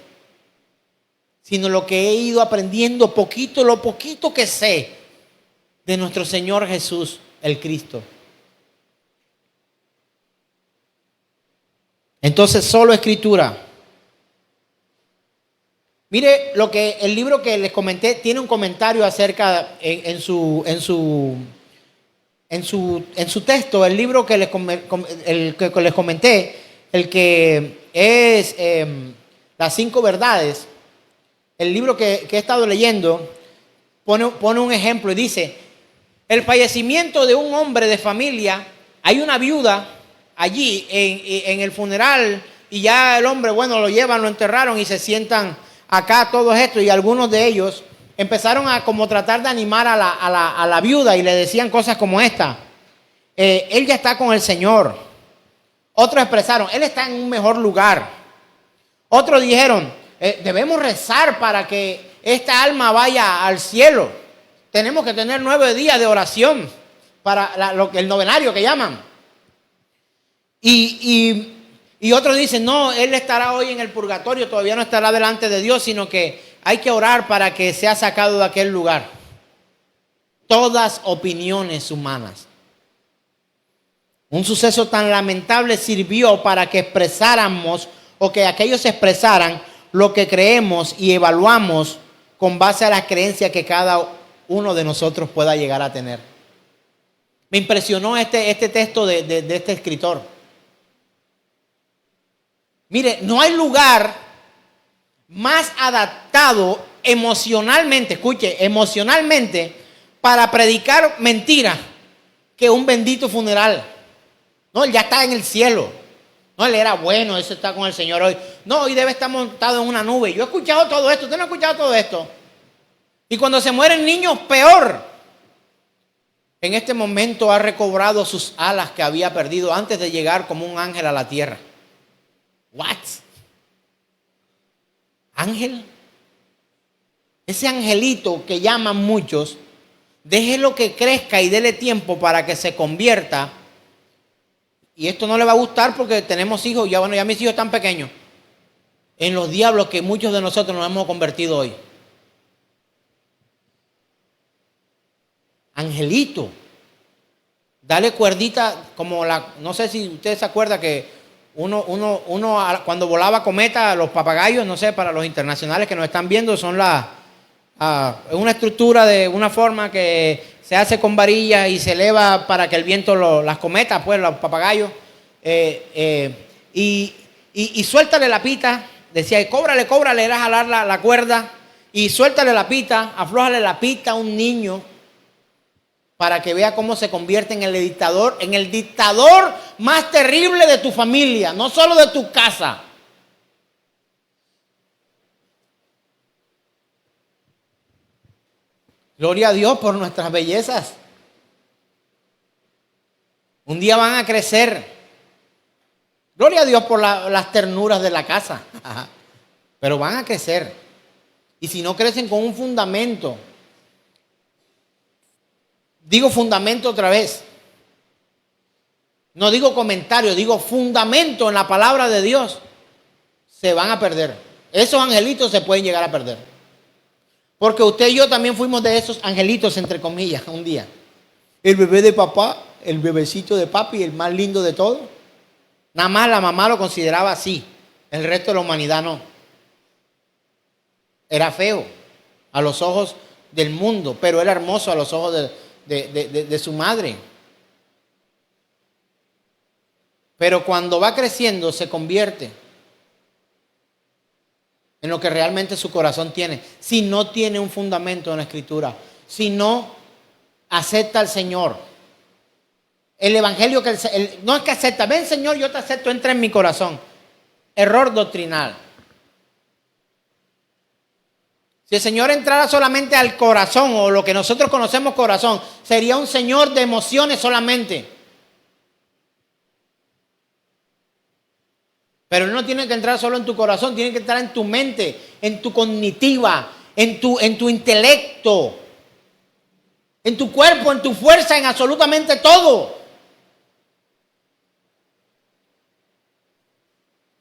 sino lo que he ido aprendiendo poquito, lo poquito que sé de nuestro Señor Jesús, el Cristo. Entonces, solo Escritura. Mire lo que el libro que les comenté tiene un comentario acerca en su texto. El libro que les comenté, el que es Las 5 verdades. El libro que he estado leyendo pone un ejemplo y dice: el fallecimiento de un hombre de familia, hay una viuda allí en el funeral y ya el hombre, bueno, lo llevan, lo enterraron y se sientan acá todos estos y algunos de ellos empezaron a como tratar de animar a la viuda y le decían cosas como esta: él ya está con el Señor. Otros expresaron, él está en un mejor lugar. Otros dijeron, debemos rezar para que esta alma vaya al cielo. Tenemos que tener 9 días de oración para el novenario que llaman. Y otros dicen, no, él estará hoy en el purgatorio, todavía no estará delante de Dios, sino que hay que orar para que sea sacado de aquel lugar. Todas opiniones humanas. Un suceso tan lamentable sirvió para que expresáramos o que aquellos expresaran lo que creemos y evaluamos con base a las creencias que cada uno de nosotros pueda llegar a tener. Me impresionó este texto de este escritor. Mire, no hay lugar más adaptado emocionalmente, escuche, emocionalmente, para predicar mentira que un bendito funeral. No, él ya está en el cielo. No, él era bueno, ese está con el Señor hoy. No, hoy debe estar montado en una nube. Yo he escuchado todo esto, ¿usted no ha escuchado todo esto? Y cuando se mueren niños, peor. En este momento ha recobrado sus alas que había perdido antes de llegar como un ángel a la tierra. ¿What? ¿Ángel? ese angelito que llaman muchos, déjelo que crezca y dele tiempo para que se convierta. Y esto no le va a gustar porque tenemos hijos, ya mis hijos están pequeños, en los diablos que muchos de nosotros nos hemos convertido hoy. Angelito, dale cuerdita como no sé si ustedes se acuerdan que uno cuando volaba cometa, los papagayos, no sé, para los internacionales que nos están viendo, son una estructura de una forma que se hace con varillas y se eleva para que el viento, las cometas, pues los papagayos, y suéltale la pita, decía, cóbrale, era jalar la cuerda, y suéltale la pita, aflójale la pita a un niño, para que vea cómo se convierte en el dictador más terrible de tu familia, no solo de tu casa. Gloria a Dios por nuestras bellezas. Un día van a crecer. Gloria a Dios por las ternuras de la casa. Pero van a crecer. Y si no crecen con un fundamento, digo fundamento otra vez. No digo comentario, digo fundamento en la palabra de Dios. Se van a perder. Esos angelitos se pueden llegar a perder. Porque usted y yo también fuimos de esos angelitos, entre comillas, un día. El bebé de papá, el bebecito de papi, el más lindo de todos. Nada más la mamá lo consideraba así. El resto de la humanidad no. Era feo a los ojos del mundo, pero era hermoso a los ojos de su madre. Pero cuando va creciendo se convierte en lo que realmente su corazón tiene. Si no tiene un fundamento en la Escritura, si no acepta al Señor, el evangelio no es que acepta, ven Señor, yo te acepto, entra en mi corazón. Error doctrinal. Si el Señor entrara solamente al corazón, o lo que nosotros conocemos corazón, sería un Señor de emociones solamente. Pero Él no tiene que entrar solo en tu corazón, tiene que entrar en tu mente, en tu cognitiva, en tu intelecto, en tu cuerpo, en tu fuerza, en absolutamente todo.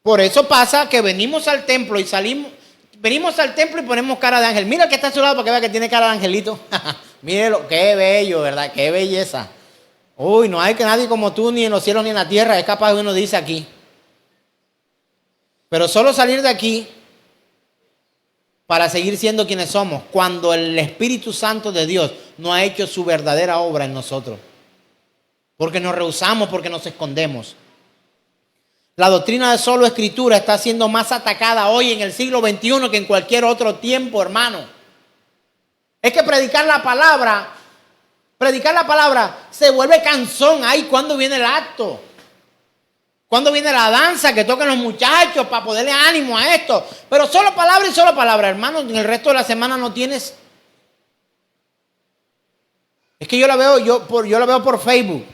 Por eso pasa que venimos al templo y salimos. Venimos al templo y ponemos cara de ángel. Mira que está a su lado para que vea que tiene cara de angelito. Mírelo, qué bello, ¿verdad? Qué belleza. Uy, no hay que nadie como tú, ni en los cielos ni en la tierra. Es capaz, uno dice aquí. Pero solo salir de aquí para seguir siendo quienes somos, cuando el Espíritu Santo de Dios no ha hecho su verdadera obra en nosotros. Porque nos rehusamos, porque nos escondemos. La doctrina de solo escritura está siendo más atacada hoy en el siglo XXI que en cualquier otro tiempo, hermano. Es que predicar la palabra se vuelve cansón. Ay, ¿cuándo viene el acto? ¿Cuándo viene la danza que tocan los muchachos para ponerle ánimo a esto? Pero solo palabra y solo palabra, hermano. En el resto de la semana no tienes. Es que yo la veo por Facebook.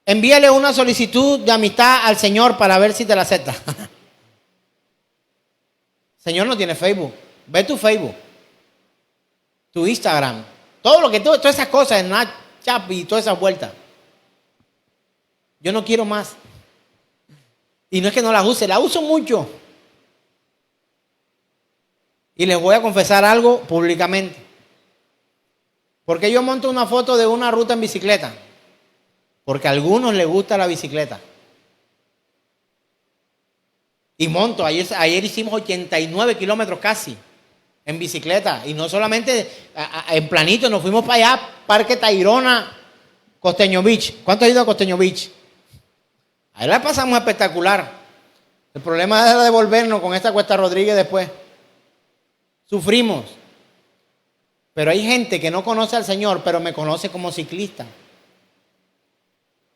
Envíale una solicitud de amistad al Señor para ver si te la acepta. Señor no tiene Facebook. Ve tu Facebook, tu Instagram, todas esas cosas, Snapchat y todas esas vueltas. Yo no quiero más. Y no es que no las use, las uso mucho. Y les voy a confesar algo públicamente. Porque yo monto una foto de una ruta en bicicleta. Porque a algunos les gusta la bicicleta. Y monto, ayer hicimos 89 kilómetros casi en bicicleta. Y no solamente en planito, nos fuimos para allá, Parque Tayrona, Costeño Beach. ¿Cuánto ha ido a Costeño Beach? Ahí la pasamos espectacular. El problema era devolvernos con esta Cuesta Rodríguez después. Sufrimos. Pero hay gente que no conoce al Señor, pero me conoce como ciclista.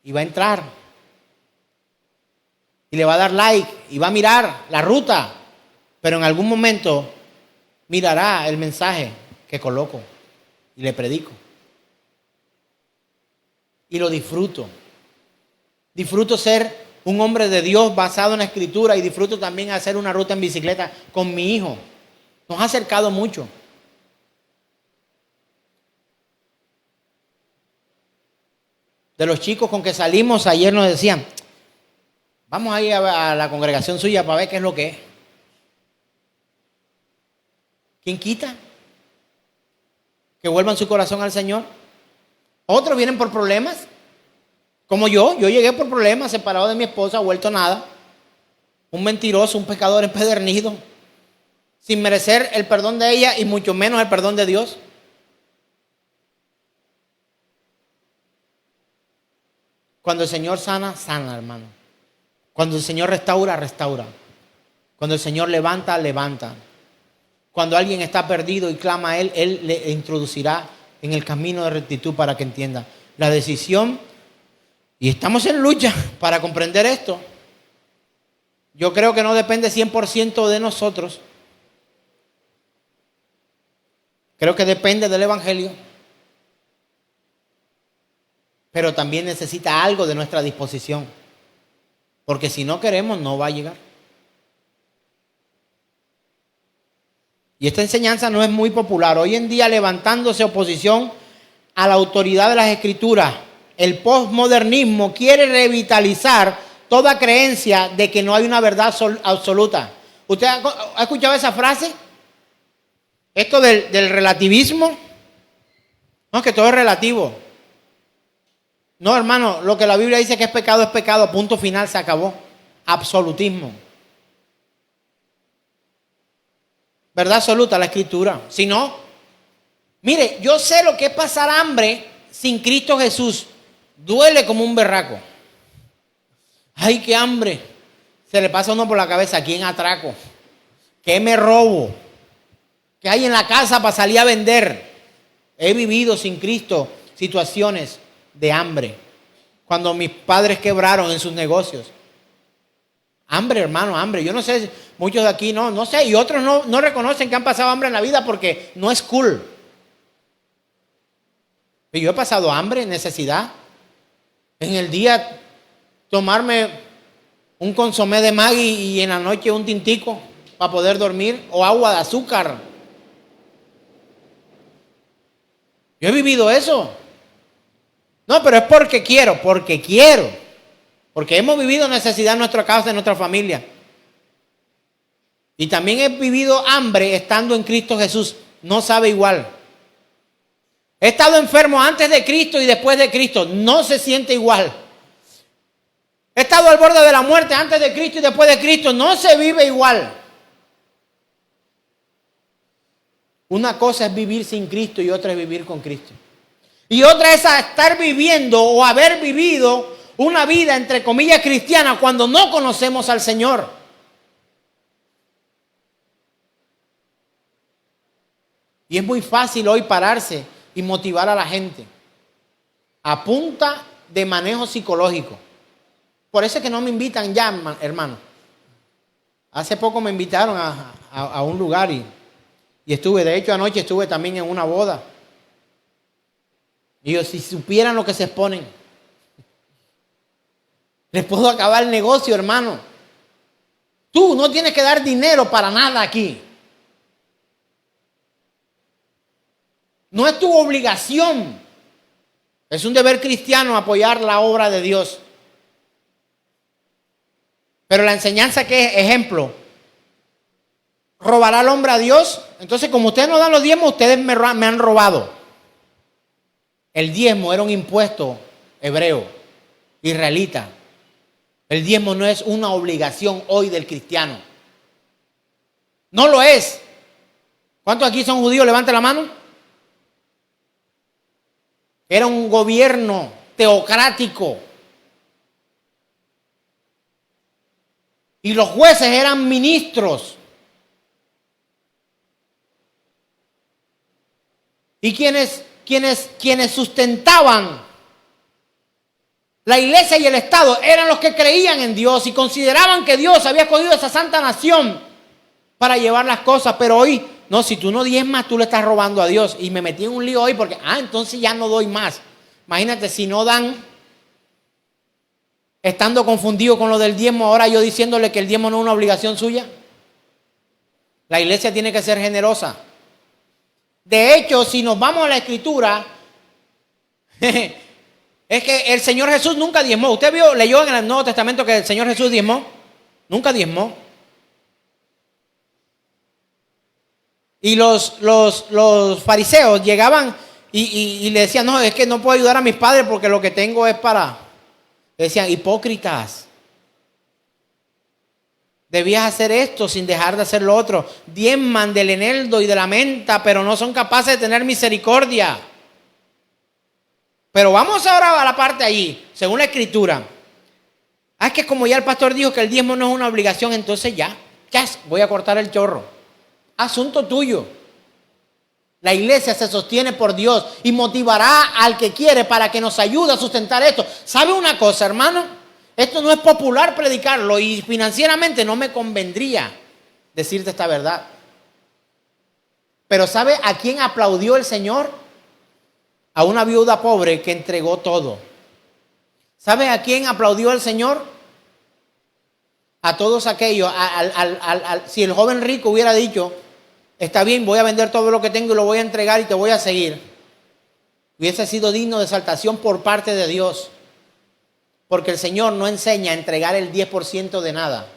Y va a entrar. Y le va a dar like. Y va a mirar la ruta. Pero en algún momento mirará el mensaje que coloco. Y le predico. Y lo disfruto. Disfruto ser un hombre de Dios basado en la Escritura. Y disfruto también hacer una ruta en bicicleta con mi hijo. Nos ha acercado mucho. De los chicos con que salimos ayer nos decían, vamos a ir a la congregación suya para ver qué es lo que es. ¿Quién quita que vuelvan su corazón al Señor? Otros vienen por problemas, como yo llegué por problemas, separado de mi esposa, vuelto nada, un mentiroso, un pecador empedernido, sin merecer el perdón de ella y mucho menos el perdón de Dios. Cuando el Señor sana, sana, hermano. Cuando el Señor restaura, restaura. Cuando el Señor levanta, levanta. Cuando alguien está perdido y clama a Él, Él le introducirá en el camino de rectitud para que entienda. La decisión, y estamos en lucha para comprender esto. Yo creo que no depende 100% de nosotros. Creo que depende del Evangelio. Pero también necesita algo de nuestra disposición. Porque si no queremos, no va a llegar. Y esta enseñanza no es muy popular. Hoy en día, levantándose oposición a la autoridad de las Escrituras, el postmodernismo quiere revitalizar toda creencia de que no hay una verdad absoluta. ¿Usted ha escuchado esa frase? Esto del relativismo. No, que todo es relativo. No, hermano, lo que la Biblia dice que es pecado, punto final, se acabó. Absolutismo. Verdad absoluta la Escritura. Si no, mire, yo sé lo que es pasar hambre sin Cristo Jesús. Duele como un berraco. Ay, qué hambre. Se le pasa a uno por la cabeza, ¿a quién atraco? ¿Qué me robo? ¿Qué hay en la casa para salir a vender? He vivido sin Cristo situaciones de hambre. Cuando mis padres quebraron en sus negocios. Hambre, hermano, hambre. Yo no sé, muchos de aquí no sé, y otros no reconocen que han pasado hambre en la vida porque no es cool. Pero yo he pasado hambre, necesidad. En el día tomarme un consomé de Maggi y en la noche un tintico para poder dormir, o agua de azúcar. Yo he vivido eso. No, pero es porque quiero. Porque hemos vivido necesidad en nuestra casa, en nuestra familia. Y también he vivido hambre estando en Cristo Jesús. No sabe igual. He estado enfermo antes de Cristo y después de Cristo. No se siente igual. He estado al borde de la muerte antes de Cristo y después de Cristo. No se vive igual. Una cosa es vivir sin Cristo y otra es vivir con Cristo. Y otra es estar viviendo o haber vivido una vida entre comillas cristiana cuando no conocemos al Señor. Y es muy fácil hoy pararse y motivar a la gente a punta de manejo psicológico. Por eso es que no me invitan ya, hermano. Hace poco me invitaron a un lugar y estuve, de hecho anoche estuve también en una boda. Y yo, si supieran lo que se exponen, les puedo acabar el negocio, hermano. Tú no tienes que dar dinero para nada aquí. No es tu obligación. Es un deber cristiano apoyar la obra de Dios. Pero la enseñanza que es ejemplo, ¿robará el hombre a Dios? Entonces, como ustedes no dan los diezmos, ustedes me han robado. El diezmo era un impuesto hebreo, israelita. El diezmo no es una obligación hoy del cristiano. No lo es. ¿Cuántos aquí son judíos? Levanten la mano. Era un gobierno teocrático. Y los jueces eran ministros. Y quienes sustentaban la iglesia y el Estado eran los que creían en Dios y consideraban que Dios había escogido esa santa nación para llevar las cosas. Pero hoy, no, si tú no diezmas, tú le estás robando a Dios. Y me metí en un lío hoy porque, entonces ya no doy más. Imagínate, si no dan, estando confundido con lo del diezmo, ahora yo diciéndole que el diezmo no es una obligación suya. La iglesia tiene que ser generosa. De hecho, si nos vamos a la Escritura, es que el Señor Jesús nunca diezmó. ¿Usted leyó en el Nuevo Testamento que el Señor Jesús diezmó? Nunca diezmó. Y los fariseos llegaban y le decían, no, es que no puedo ayudar a mis padres porque lo que tengo es para... Decían, hipócritas. Debías hacer esto sin dejar de hacer lo otro. Diezman del eneldo y de la menta, pero no son capaces de tener misericordia. Pero vamos ahora a la parte allí, según la Escritura. Es que como ya el pastor dijo que el diezmo no es una obligación, entonces ya, voy a cortar el chorro. Asunto tuyo. La iglesia se sostiene por Dios y motivará al que quiere para que nos ayude a sustentar esto. ¿Sabe una cosa, hermano? Esto no es popular predicarlo y financieramente no me convendría decirte esta verdad. Pero ¿sabe a quién aplaudió el Señor? A una viuda pobre que entregó todo. ¿Sabe a quién aplaudió el Señor? A todos aquellos. Si el joven rico hubiera dicho, está bien, voy a vender todo lo que tengo y lo voy a entregar y te voy a seguir, hubiese sido digno de exaltación por parte de Dios. Porque el Señor no enseña a entregar el 10% de nada.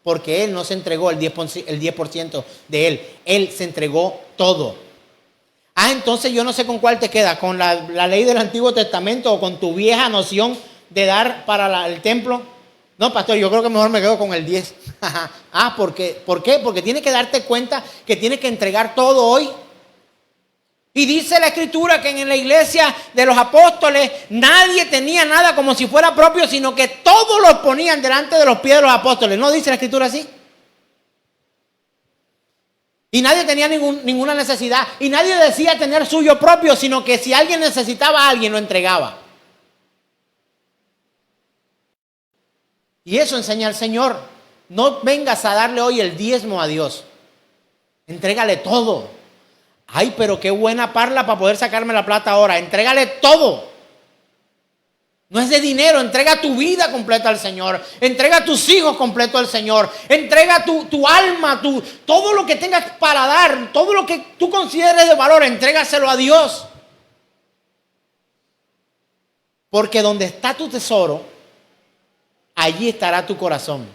Porque Él no se entregó el 10% de Él. Él se entregó todo. Entonces yo no sé con cuál te queda. ¿Con la ley del Antiguo Testamento o con tu vieja noción de dar para el templo? No, pastor, yo creo que mejor me quedo con el 10. ¿Por qué? Porque tienes que darte cuenta que tienes que entregar todo hoy. Y dice la Escritura que en la iglesia de los apóstoles nadie tenía nada como si fuera propio, sino que todos los ponían delante de los pies de los apóstoles. ¿No dice la Escritura así? Y nadie tenía ninguna necesidad. Y nadie decía tener suyo propio, sino que si alguien necesitaba a alguien, lo entregaba. Y eso enseña el Señor. No vengas a darle hoy el diezmo a Dios. Entrégale todo. Ay, pero qué buena parla para poder sacarme la plata ahora. Entrégale todo. No es de dinero, entrega tu vida completa al Señor. Entrega tus hijos completos al Señor. Entrega tu alma, todo lo que tengas para dar, todo lo que tú consideres de valor, entrégaselo a Dios. Porque donde está tu tesoro, allí estará tu corazón.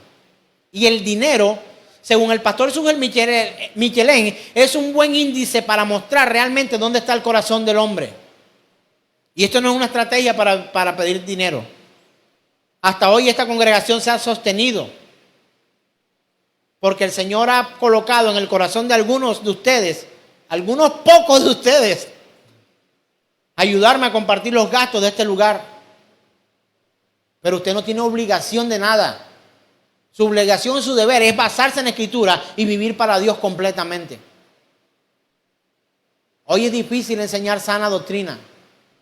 Y el dinero, según el pastor Sungel Michelén, es un buen índice para mostrar realmente dónde está el corazón del hombre. Y esto no es una estrategia para pedir dinero. Hasta hoy esta congregación se ha sostenido porque el Señor ha colocado en el corazón de algunos de ustedes, algunos pocos de ustedes, ayudarme a compartir los gastos de este lugar. Pero usted no tiene obligación de nada. Su obligación y su deber es basarse en la Escritura y vivir para Dios completamente. Hoy es difícil enseñar sana doctrina.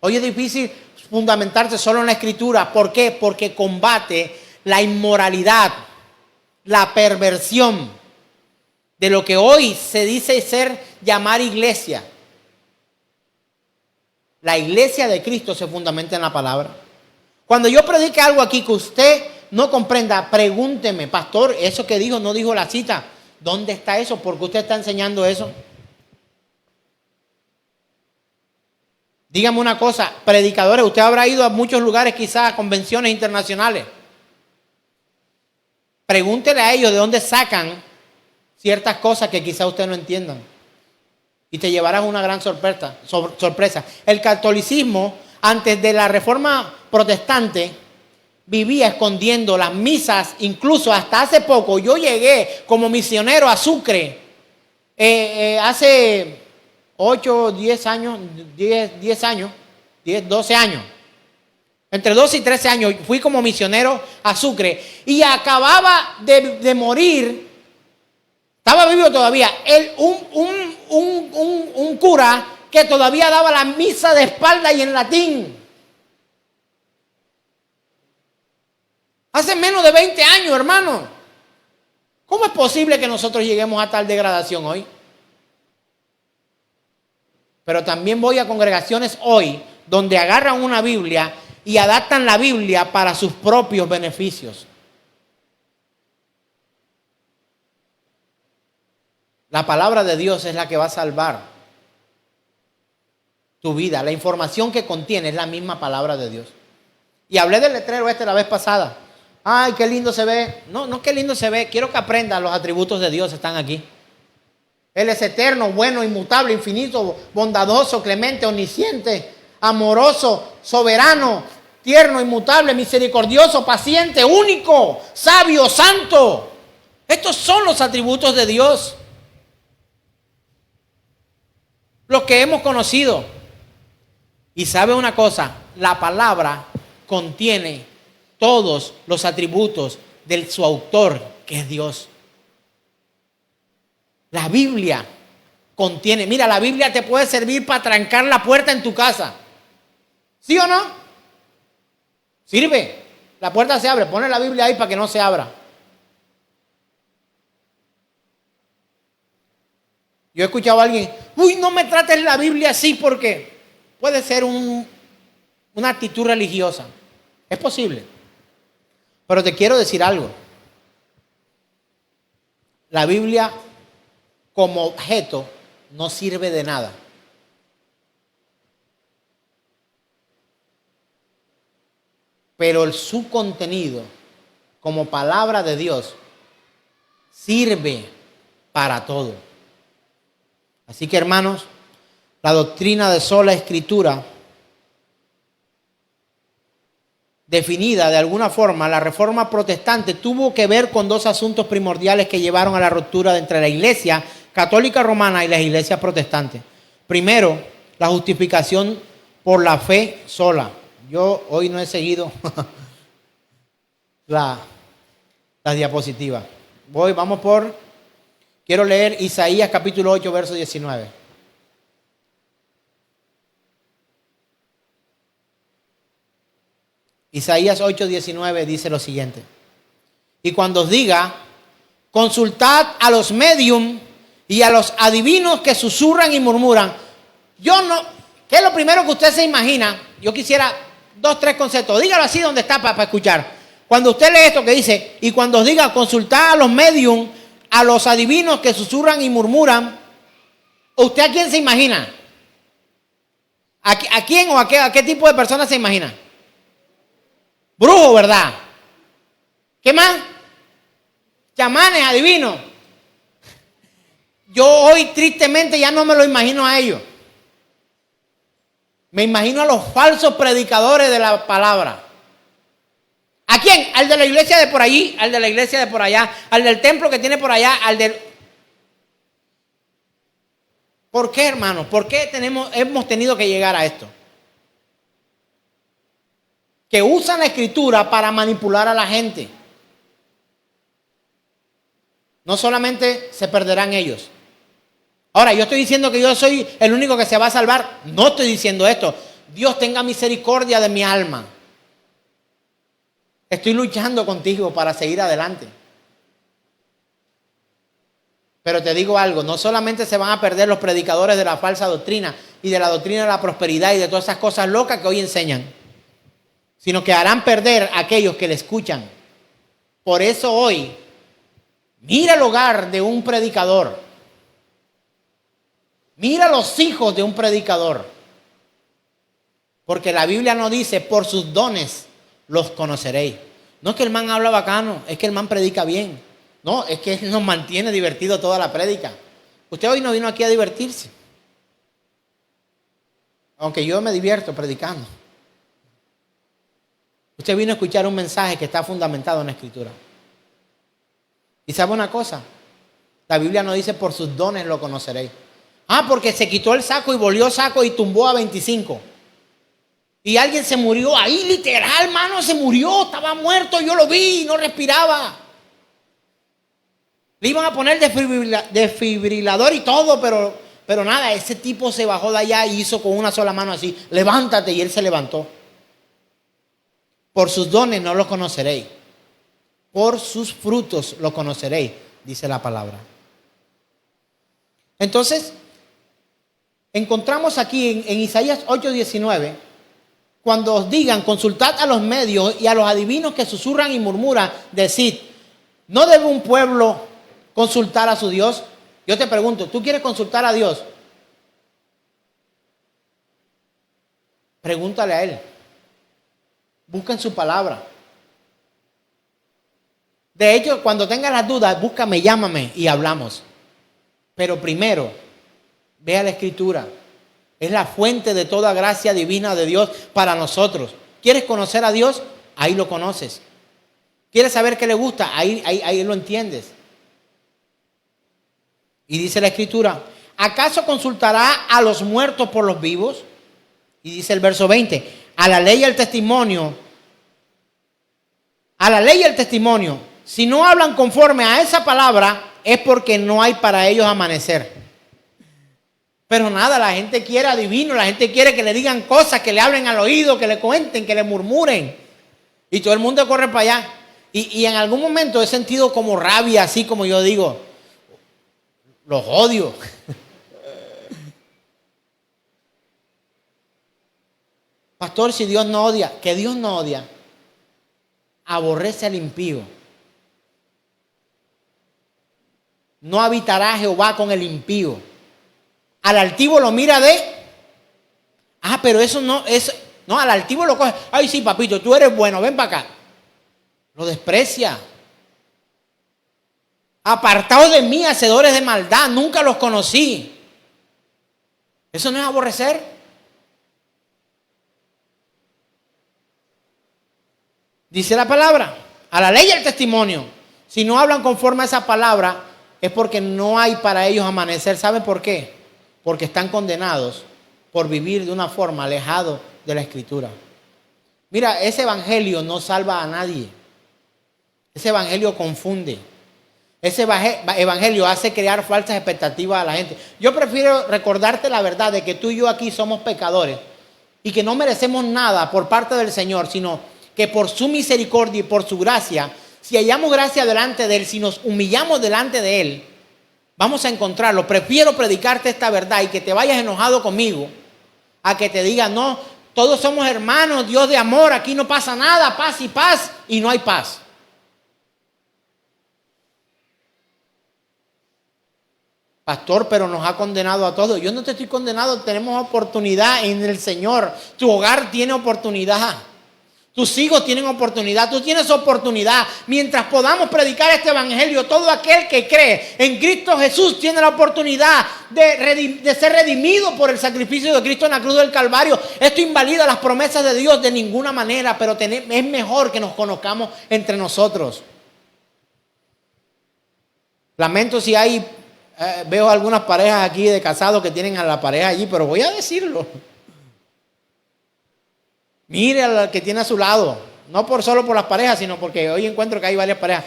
Hoy es difícil fundamentarse solo en la Escritura. ¿Por qué? Porque combate la inmoralidad, la perversión de lo que hoy se dice llamar iglesia. La iglesia de Cristo se fundamenta en la palabra. Cuando yo predique algo aquí que usted no comprenda, pregúnteme, pastor, eso que dijo, no dijo la cita. ¿Dónde está eso? ¿Por qué usted está enseñando eso? Dígame una cosa, predicadores, usted habrá ido a muchos lugares, quizás a convenciones internacionales. Pregúntele a ellos de dónde sacan ciertas cosas que quizás ustedes no entiendan. Y te llevarás una gran sorpresa. El catolicismo, antes de la reforma protestante, vivía escondiendo las misas, incluso hasta hace poco. Yo llegué como misionero a Sucre, hace 8, 10 años, 12 años. Entre 12 y 13 años fui como misionero a Sucre y acababa de morir, estaba vivo todavía, un cura que todavía daba la misa de espalda y en latín. Hace menos de 20 años, hermano. ¿Cómo es posible que nosotros lleguemos a tal degradación hoy? Pero también voy a congregaciones hoy donde agarran una Biblia y adaptan la Biblia para sus propios beneficios. La palabra de Dios es la que va a salvar tu vida. La información que contiene es la misma palabra de Dios. Y hablé del letrero la vez pasada. Ay, qué lindo se ve. No, qué lindo se ve. Quiero que aprendan los atributos de Dios, están aquí. Él es eterno, bueno, inmutable, infinito, bondadoso, clemente, omnisciente, amoroso, soberano, tierno, inmutable, misericordioso, paciente, único, sabio, santo. Estos son los atributos de Dios, los que hemos conocido. Y sabe una cosa, la palabra contiene todos los atributos de su autor, que es Dios. La Biblia contiene, mira, la Biblia te puede servir para trancar la puerta en tu casa. ¿Sí o no? Sirve. La puerta se abre, pone la Biblia ahí para que no se abra. Yo he escuchado a alguien, uy, no me trates la Biblia así porque puede ser una actitud religiosa. Es posible. Pero te quiero decir algo. La Biblia como objeto no sirve de nada. Pero su contenido como palabra de Dios sirve para todo. Así que, hermanos, la doctrina de sola escritura, definida de alguna forma, la reforma protestante tuvo que ver con dos asuntos primordiales que llevaron a la ruptura entre la iglesia católica romana y las iglesias protestantes. Primero, la justificación por la fe sola. Yo hoy no he seguido la diapositiva. Quiero leer Isaías capítulo 8, verso 19. Isaías 8, 19 dice lo siguiente. Y cuando os diga, consultad a los médium y a los adivinos que susurran y murmuran. ¿Qué es lo primero que usted se imagina? Yo quisiera 2, 3 conceptos. Dígalo así donde está para escuchar. Cuando usted lee esto que dice, y cuando os diga, consultad a los médium, a los adivinos que susurran y murmuran, ¿usted a quién se imagina? ¿A quién o a qué tipo de persona se imagina? Brujo, ¿verdad? ¿Qué más? Chamanes, adivinos. Yo hoy tristemente ya no me lo imagino a ellos. Me imagino a los falsos predicadores de la palabra. ¿A quién? Al de la iglesia de por allí, al de la iglesia de por allá, al del templo que tiene por allá, al del... ¿Por qué, hermanos? ¿Por qué hemos tenido que llegar a esto? Que usan la escritura para manipular a la gente. No solamente se perderán ellos. Ahora, yo estoy diciendo que yo soy el único que se va a salvar. No estoy diciendo esto. Dios tenga misericordia de mi alma. Estoy luchando contigo para seguir adelante. Pero te digo algo, no solamente se van a perder los predicadores de la falsa doctrina y de la doctrina de la prosperidad y de todas esas cosas locas que hoy enseñan, sino que harán perder a aquellos que le escuchan. Por eso hoy, mira el hogar de un predicador. Mira los hijos de un predicador. Porque la Biblia no dice, por sus dones los conoceréis. No es que el man habla bacano, es que el man predica bien. No, es que él nos mantiene divertido toda la prédica. Usted hoy no vino aquí a divertirse. Aunque yo me divierto predicando. Usted vino a escuchar un mensaje que está fundamentado en la Escritura. Y sabe una cosa, la Biblia no dice por sus dones lo conoceréis. Porque se quitó el saco y volvió saco y tumbó a 25. Y alguien se murió ahí, literal, hermano, se murió, estaba muerto, yo lo vi, no respiraba. Le iban a poner desfibrilador y todo, pero nada, ese tipo se bajó de allá y hizo con una sola mano así, levántate, y él se levantó. Por sus dones no los conoceréis, por sus frutos los conoceréis, dice la palabra. Entonces, encontramos aquí en Isaías 8:19, cuando os digan, consultad a los medios y a los adivinos que susurran y murmuran, decid, ¿no debe un pueblo consultar a su Dios? Yo te pregunto, ¿tú quieres consultar a Dios? Pregúntale a Él. Busca en su palabra. De hecho, cuando tengas las dudas, búscame, llámame y hablamos. Pero primero, ve a la Escritura. Es la fuente de toda gracia divina de Dios para nosotros. ¿Quieres conocer a Dios? Ahí lo conoces. ¿Quieres saber qué le gusta? Ahí lo entiendes. Y dice la Escritura, ¿acaso consultará a los muertos por los vivos? Y dice el verso 20, a la ley y al testimonio, si no hablan conforme a esa palabra, es porque no hay para ellos amanecer. Pero nada, la gente quiere adivino, la gente quiere que le digan cosas, que le hablen al oído, que le cuenten, que le murmuren. Y todo el mundo corre para allá. Y en algún momento he sentido como rabia, así como yo digo, los odio. Pastor, si Dios no odia, que Dios no odia, aborrece al impío. No habitará Jehová con el impío. Al altivo lo mira pero eso no, al altivo lo coge. Ay, sí, papito, tú eres bueno, ven para acá. Lo desprecia. Apartados de mí, hacedores de maldad, nunca los conocí. ¿Eso no es aborrecer? Dice la palabra, a la ley y al testimonio. Si no hablan conforme a esa palabra, es porque no hay para ellos amanecer. ¿Sabe por qué? Porque están condenados por vivir de una forma alejado de la Escritura. Mira, ese evangelio no salva a nadie. Ese evangelio confunde. Ese evangelio hace crear falsas expectativas a la gente. Yo prefiero recordarte la verdad de que tú y yo aquí somos pecadores y que no merecemos nada por parte del Señor, sino que por su misericordia y por su gracia, si hallamos gracia delante de Él, si nos humillamos delante de Él, vamos a encontrarlo. Prefiero predicarte esta verdad y que te vayas enojado conmigo a que te diga, no, todos somos hermanos, Dios de amor, aquí no pasa nada, paz, y no hay paz. Pastor, pero nos ha condenado a todos. Yo no te estoy condenado, tenemos oportunidad en el Señor. Tu hogar tiene oportunidad. Tus hijos tienen oportunidad, tú tienes oportunidad. Mientras podamos predicar este evangelio, todo aquel que cree en Cristo Jesús tiene la oportunidad de ser redimido por el sacrificio de Cristo en la cruz del Calvario. Esto invalida las promesas de Dios de ninguna manera, pero es mejor que nos conozcamos entre nosotros. Lamento si veo algunas parejas aquí de casados que tienen a la pareja allí, pero voy a decirlo. Mire al que tiene a su lado, no solo por las parejas, sino porque hoy encuentro que hay varias parejas.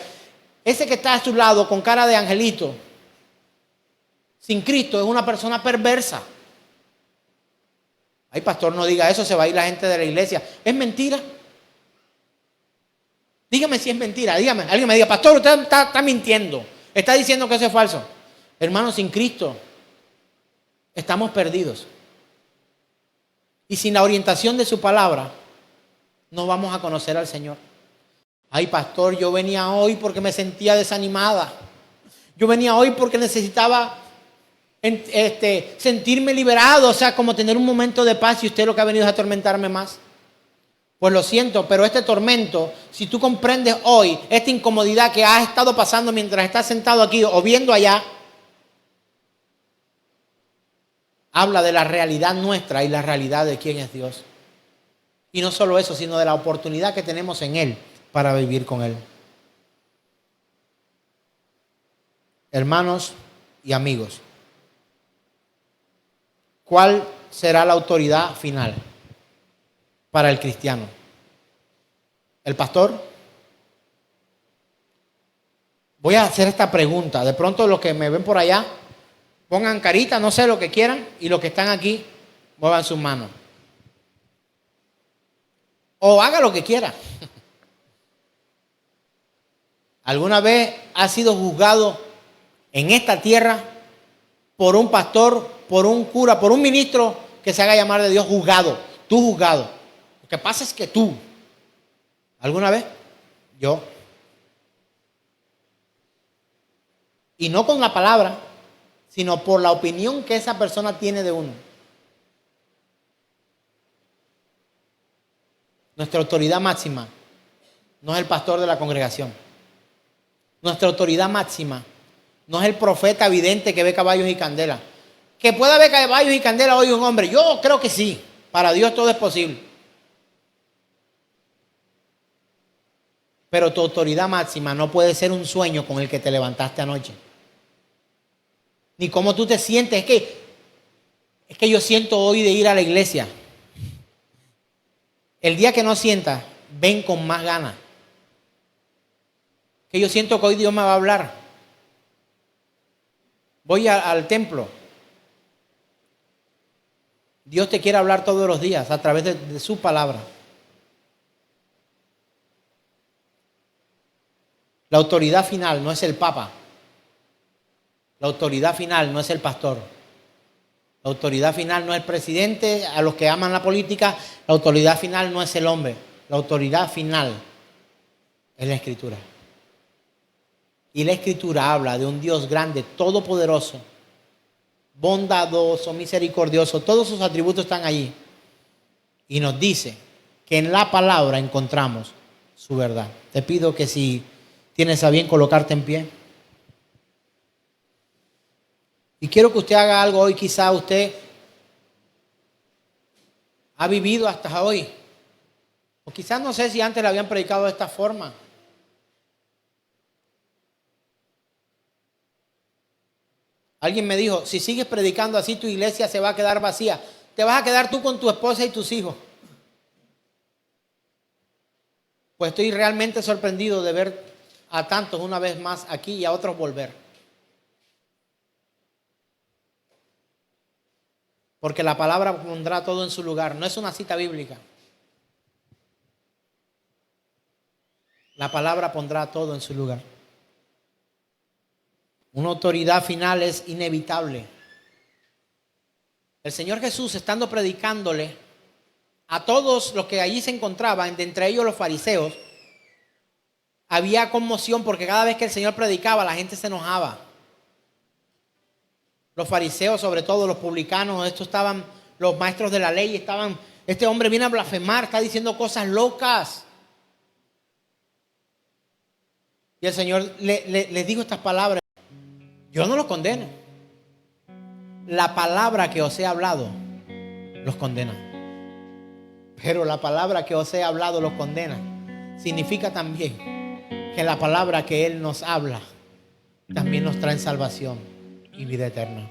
Ese que está a su lado con cara de angelito, sin Cristo, es una persona perversa. Ay, pastor, no diga eso, se va a ir la gente de la iglesia. ¿Es mentira? Dígame si es mentira, dígame. Alguien me diga, pastor, usted está mintiendo, está diciendo que eso es falso. Hermanos, sin Cristo estamos perdidos. Y sin la orientación de su palabra, no vamos a conocer al Señor. Ay, pastor, yo venía hoy porque me sentía desanimada. Yo venía hoy porque necesitaba sentirme liberado, o sea, como tener un momento de paz, y usted lo que ha venido es atormentarme más. Pues lo siento, pero este tormento, si tú comprendes hoy esta incomodidad que has estado pasando mientras estás sentado aquí o viendo allá, habla de la realidad nuestra y la realidad de quién es Dios. Y no solo eso, sino de la oportunidad que tenemos en Él para vivir con Él. Hermanos y amigos, ¿cuál será la autoridad final para el cristiano? ¿El pastor? Voy a hacer esta pregunta. De pronto los que me ven por allá, pongan carita, no sé, lo que quieran, y los que están aquí, muevan sus manos. O haga lo que quiera. ¿Alguna vez ha sido juzgado en esta tierra por un pastor, por un cura, por un ministro que se haga llamar de Dios juzgado? Tú juzgado. Lo que pasa es que tú, ¿alguna vez? Yo. Y no con la palabra, sino por la opinión que esa persona tiene de uno. Nuestra autoridad máxima no es el pastor de la congregación. Nuestra autoridad máxima no es el profeta vidente que ve caballos y candelas. Que pueda ver caballos y candelas hoy un hombre. Yo creo que sí. Para Dios todo es posible. Pero tu autoridad máxima no puede ser un sueño con el que te levantaste anoche. Ni cómo tú te sientes. Es que yo siento hoy de ir a la iglesia. El día que no sientas, ven con más ganas. Que yo siento que hoy Dios me va a hablar. Voy al templo. Dios te quiere hablar todos los días a través de su palabra. La autoridad final no es el Papa. La autoridad final no es el pastor. La autoridad final no es el presidente. A los que aman la política, la autoridad final no es el hombre. La autoridad final es la Escritura. Y la Escritura habla de un Dios grande, todopoderoso, bondadoso, misericordioso. Todos sus atributos están allí. Y nos dice que en la palabra encontramos su verdad. Te pido que si tienes a bien colocarte en pie. Y quiero que usted haga algo hoy. Quizá usted ha vivido hasta hoy. O quizás no sé si antes le habían predicado de esta forma. Alguien me dijo, si sigues predicando así, tu iglesia se va a quedar vacía. Te vas a quedar tú con tu esposa y tus hijos. Pues estoy realmente sorprendido de ver a tantos una vez más aquí y a otros volver. Porque la palabra pondrá todo en su lugar. No es una cita bíblica. La palabra pondrá todo en su lugar. Una autoridad final es inevitable. El Señor Jesús, estando predicándole a todos los que allí se encontraban, de entre ellos los fariseos, había conmoción porque cada vez que el Señor predicaba, la gente se enojaba. Los fariseos, sobre todo los publicanos, estos estaban, los maestros de la ley, estaban, este hombre viene a blasfemar, está diciendo cosas locas. Y el Señor les dijo estas palabras: yo no los condeno. La palabra que os he hablado los condena. Pero la palabra que os he hablado los condena. Significa también que la palabra que Él nos habla también nos trae salvación y vida eterna.